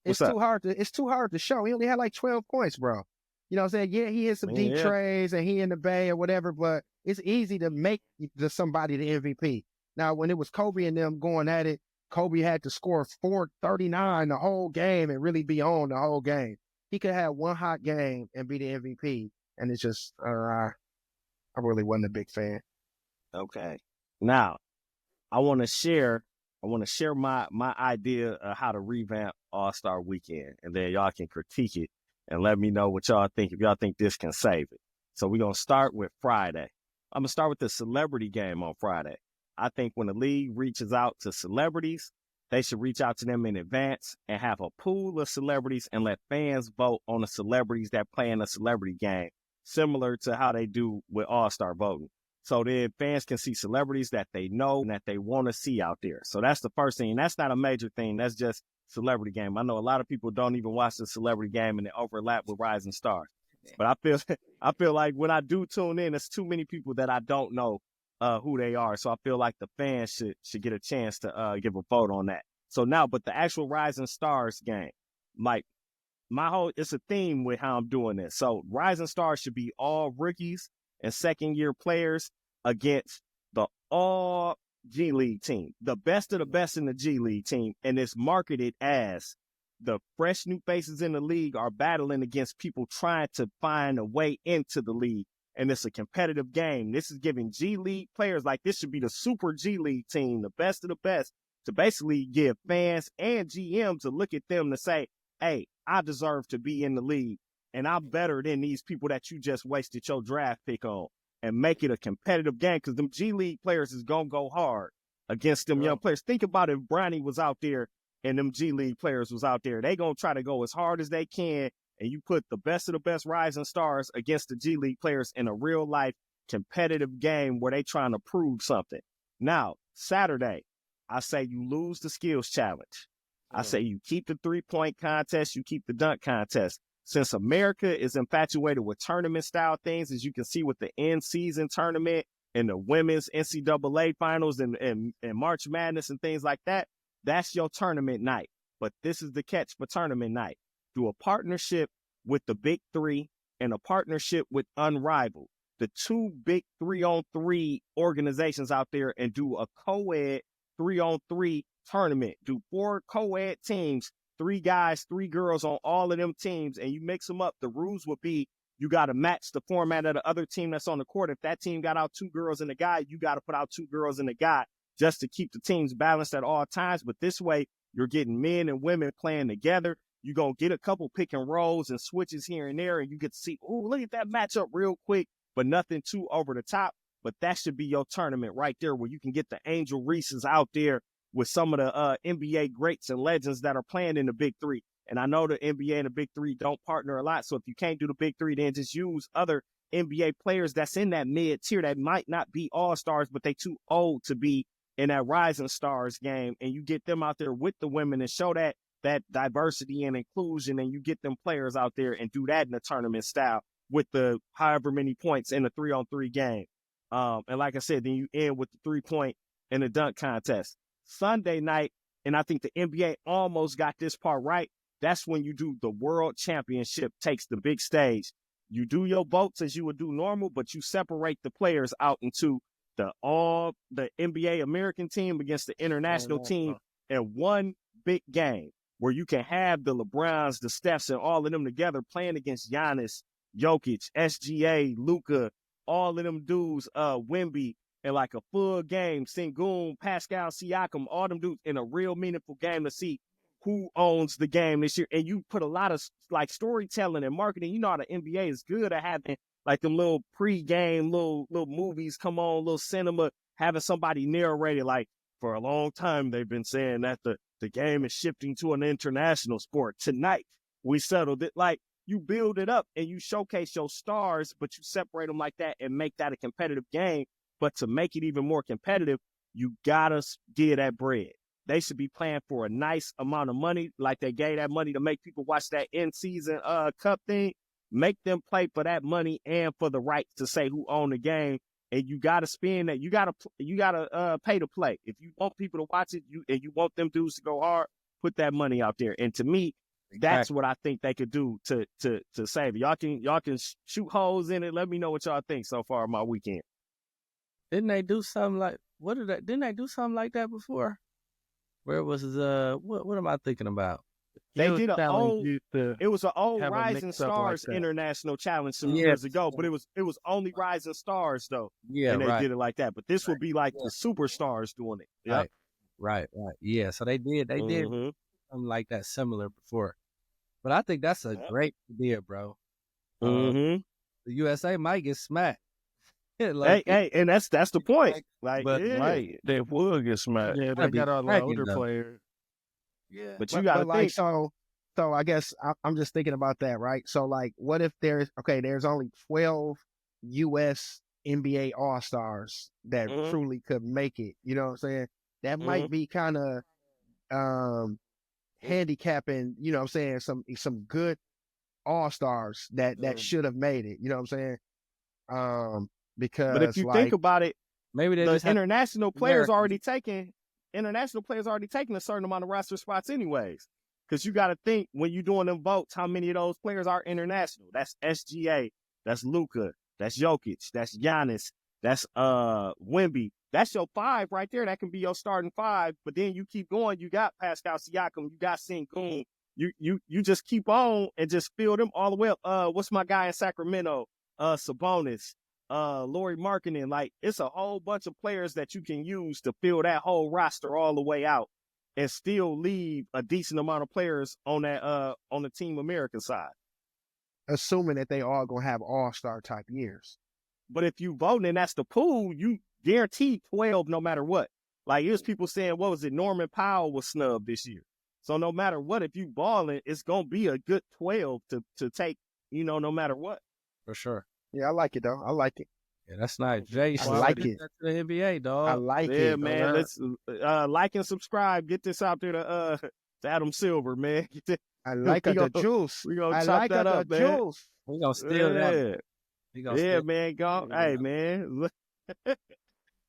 it's too hard to show. He only had like 12 points, bro. You know what I'm saying? Yeah, he hit some deep trays and he in the Bay or whatever, but it's easy to make somebody the MVP. Now, when it was Kobe and them going at it, Kobe had to score 439 the whole game and really be on the whole game. He could have one hot game and be the MVP, and it's just I really wasn't a big fan. Okay. Now, I want to share my idea of how to revamp All-Star Weekend, and then y'all can critique it and let me know what y'all think, if y'all think this can save it. So we're going to start with Friday. I'm going to start with the celebrity game on Friday. I think when the league reaches out to celebrities, they should reach out to them in advance and have a pool of celebrities and let fans vote on the celebrities that play in a celebrity game, similar to how they do with All-Star voting. So then fans can see celebrities that they know and that they want to see out there. So that's the first thing. And that's not a major thing. That's just celebrity game. I know a lot of people don't even watch the celebrity game and they overlap with Rising Stars. But I feel like when I do tune in, it's too many people that I don't know who they are. So I feel like the fans should get a chance to give a vote on that. So now, but the actual Rising Stars game, like it's a theme with how I'm doing this. So Rising Stars should be all rookies and second-year players against the all G League team, the best of the best in the G League team. And it's marketed as the fresh new faces in the league are battling against people trying to find a way into the league. And it's a competitive game. This is giving G League players, like this should be the super G League team, the best of the best, to basically give fans and GMs to look at them to say, hey, I deserve to be in the league. And I'm better than these people that you just wasted your draft pick on, and make it a competitive game, because them G League players is going to go hard against them young players. Think about if Bronny was out there and them G League players was out there. They going to try to go as hard as they can, and you put the best of the best Rising Stars against the G League players in a real-life competitive game where they trying to prove something. Now, Saturday, I say you lose the skills challenge. I say you keep the 3-point contest, you keep the dunk contest. Since America is infatuated with tournament style things, as you can see with the in-season tournament and the women's NCAA finals and March Madness and things like that, that's your tournament night. But this is the catch for tournament night. Through a partnership with the Big Three and a partnership with Unrivaled, the 2 big 3-on-3 organizations out there, and do a co-ed 3-on-3 tournament. Do 4 co-ed teams, 3 guys, 3 girls on all of them teams, and you mix them up. The rules would be you got to match the format of the other team that's on the court. If that team got out 2 girls and a guy, you got to put out 2 girls and a guy just to keep the teams balanced at all times. But this way, you're getting men and women playing together. You're going to get a couple pick and rolls and switches here and there, and you get to see, oh, look at that matchup real quick, but nothing too over the top. But that should be your tournament right there, where you can get the Angel Reeses out there with some of the NBA greats and legends that are playing in the Big Three. And I know the NBA and the Big Three don't partner a lot. So if you can't do the Big Three, then just use other NBA players that's in that mid tier that might not be all-stars, but they too old to be in that Rising Stars game. And you get them out there with the women and show that diversity and inclusion, and you get them players out there and do that in a tournament style with the however many points in the 3-on-3 game. And like I said, then you end with the 3-point and the dunk contest. Sunday night, and I think the NBA almost got this part right, that's when you do the World Championship takes the big stage. You do your votes as you would do normal, but you separate the players out into the NBA American team against the international team in one big game, where you can have the LeBrons, the Stephs, and all of them together playing against Giannis, Jokic, SGA, Luka, all of them dudes, Wemby, in like a full game, Sengun, Pascal Siakam, all them dudes in a real meaningful game to see who owns the game this year. And you put a lot of like storytelling and marketing. You know how the NBA is good at having like them little pre-game, little movies come on, little cinema, having somebody narrate it. Like, for a long time, they've been saying that the game is shifting to an international sport. Tonight, we settled it. Like, you build it up and you showcase your stars, but you separate them like that and make that a competitive game. But to make it even more competitive, you gotta give that bread. They should be playing for a nice amount of money, like they gave that money to make people watch that in-season cup thing. Make them play for that money and for the right to say who owned the game. And you gotta spend that. You gotta pay to play. If you want people to watch it, and you want them dudes to go hard, put that money out there. And to me, that's what I think they could do to save it. Y'all can shoot holes in it. Let me know what y'all think so far of my weekend. Didn't they do something like Didn't they do something like that before? Where was what am I thinking about? They did it was an old Rising Stars International Challenge some years ago, but it was only Rising Stars though. Yeah, and they did it like that. But this would be like the superstars doing it. Yep. Right. Yeah, so they did something like that similar before. But I think that's a great idea, bro. The USA might get smacked. Like, hey, and that's the point. They will get smacked. Yeah, they got all the older players. Yeah, but you got to think. So I guess I'm just thinking about that, right? So like, what if there's only 12 U.S. NBA All-Stars that truly could make it? You know what I'm saying? That might be kind of handicapping. You know what I'm saying? Some good All-Stars that should have made it. You know what I'm saying? Because, but if you think about it, maybe the international players already taking a certain amount of roster spots anyways. Because you got to think, when you're doing them votes, how many of those players are international? That's SGA, that's Luka, that's Jokic, that's Giannis, that's Wemby. That's your 5 right there. That can be your starting 5. But then you keep going. You got Pascal Siakam, you got Sengun. You just keep on and just fill them all the way up. What's my guy in Sacramento? Sabonis. Lauri Markkanen, like, it's a whole bunch of players that you can use to fill that whole roster all the way out and still leave a decent amount of players on that on the Team America side. Assuming that they all gonna have all-star type years. But if you vote and that's the pool, you guarantee 12 no matter what. Like, here's people saying, what was it? Norman Powell was snubbed this year. So no matter what, if you balling, it's gonna be a good 12 to take, no matter what. For sure. Yeah, I like it though. I like it. Yeah, that's nice. Jay, I like it. To the NBA, dog. I like it. Yeah, man. Let's like and subscribe. Get this out there to It's Adam Silver, man. I like the juice. We gonna chop that up, man. Juice. We gonna steal that. Yeah, man. Go. Hey, man.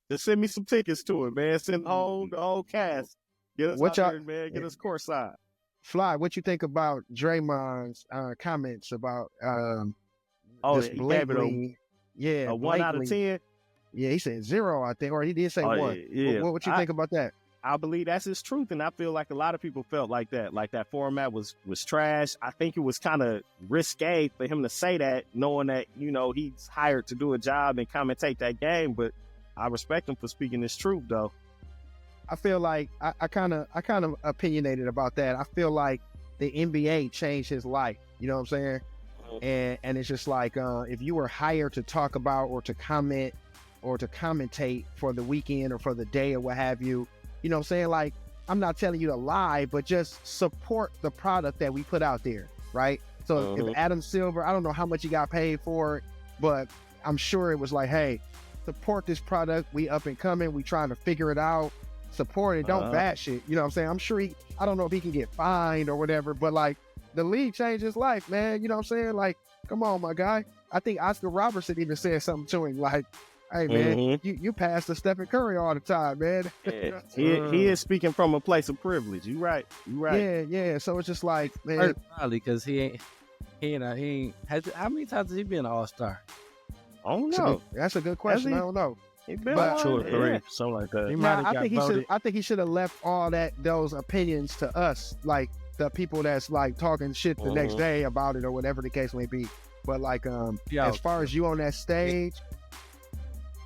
Just send me some tickets to it, man. Send the whole cast. Get us out there, man. Get us courtside. Fly, what you think about Draymond's comments about this blatantly? Yeah, a 1 out of 10. Yeah, he said 0, I think, or he did say 1. Yeah. What you think about that? I believe that's his truth, and I feel like a lot of people felt like that. Like that format was trash. I think it was kind of risque for him to say that, knowing that he's hired to do a job and commentate that game. But I respect him for speaking his truth, though. I feel like I kind of opinionated about that. I feel like the NBA changed his life. You know what I'm saying? And it's just like if you were hired to talk about or to comment or to commentate for the weekend or for the day or what have you, you know what I'm saying? Like, I'm not telling you to lie, but just support the product that we put out there, right? So if Adam Silver, I don't know how much he got paid for it, but I'm sure it was like, hey, support this product. We up and coming. We trying to figure it out. Support it. Don't bash it. You know what I'm saying? I'm sure I don't know if he can get fined or whatever, but like the league changed his life, man. You know what I'm saying? Like, come on, my guy. I think Oscar Robertson even said something to him like, hey, man, you pass to Stephen Curry all the time, man. Yeah. He is speaking from a place of privilege. You right. Yeah. So it's just like, man. Probably because he ain't. How many times has he been an All-Star? I don't know. That's a good question. I don't know. He been 2 or 3, something like that. I think he should have left all those opinions to us, like the people that's like talking shit the next day about it or whatever the case may be. But like, as far as you on that stage.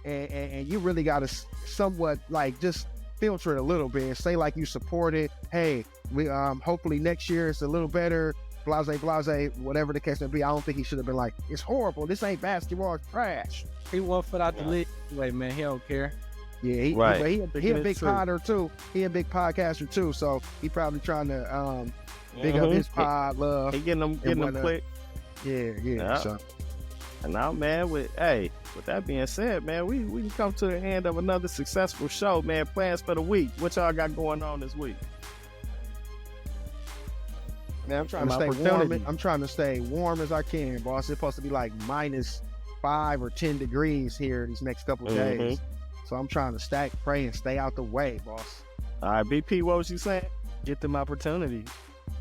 And you really got to somewhat like just filter it a little bit and say like you support it. Hey, we hopefully next year it's a little better. Blase, whatever the case may be. I don't think he should have been like, it's horrible. This ain't basketball. It's trash. He won't foot out the league anyway, man. He don't care. Yeah, he a big podder too. He a big podcaster too. So he probably trying to big up his pod love. He getting them quick. Yeah. So. And now, man, with that being said, man, we can come to the end of another successful show, man. Plans for the week. What y'all got going on this week? Man, I'm trying to stay warm. I'm trying to stay warm as I can, boss. It's supposed to be like -5 or 10 degrees here these next couple days. So I'm trying to stack, pray, and stay out the way, boss. All right, BP, what was you saying? Get them opportunities.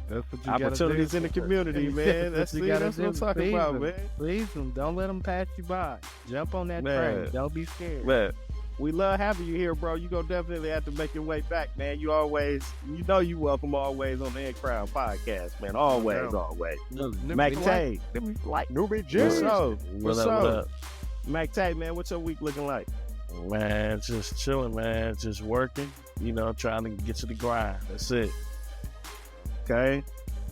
That's what you opportunities in the community, man. That's what I'm talking about, man. Please them. Don't let them pass you by. Jump on that train. Don't be scared. Man, we love having you here, bro. You gonna definitely have to make your way back, man. You welcome always on the In Crown podcast, man. Always. Mac Tay. Like N.U.B.Y J. What's up? Mac Tay, man, what's your week looking like? Man, just chilling, man. Just working, trying to get to the grind. That's it. Okay.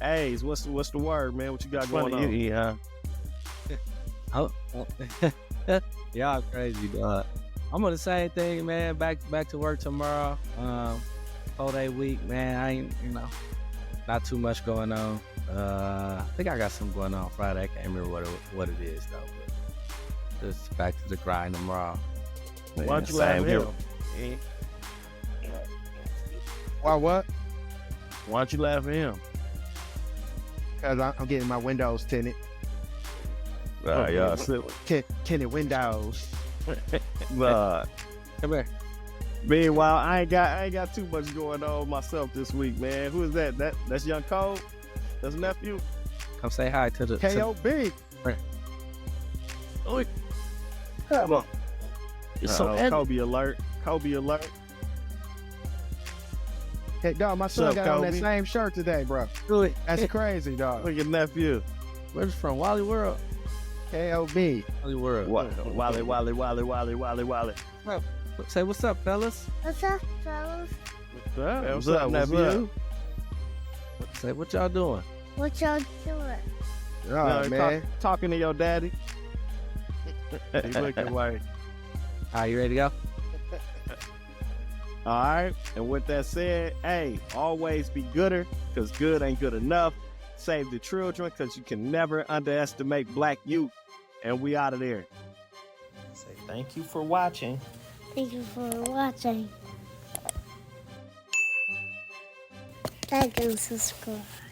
Hey, what's the word, man? What you got going on? Yeah. Y'all crazy, dog. I'm on the same thing, man. Back to work tomorrow. 4-day week, man. I ain't, not too much going on. I think I got something going on Friday. I can't remember what it is though. But just back to the grind tomorrow. Why don't you laugh at him? Why what? Why don't you laugh at him? Because I'm getting my windows tinted. Yeah, tinted windows. Come here. Meanwhile, I ain't got too much going on myself this week, man. Who is that? That's Young Cole? That's nephew? Come say hi to the K.O.B. Oi. Come on. It's Kobe alert. Hey, dog, my son got on that same shirt today, bro. Really? That's crazy, dog. Look at nephew. Where's from? Wally World. K.O.B. Wally World. Wally. Well, say what's up, fellas. What's up, fellas? What's up, nephew? Say what y'all doing? What y'all doing? Oh, man. Talking to your daddy. He looking like. All right, you ready to go? All right. And with that said, hey, always be gooder, because good ain't good enough. Save the children, because you can never underestimate black youth. And we out of there. Say thank you for watching. Thank you for watching. Like and subscribe.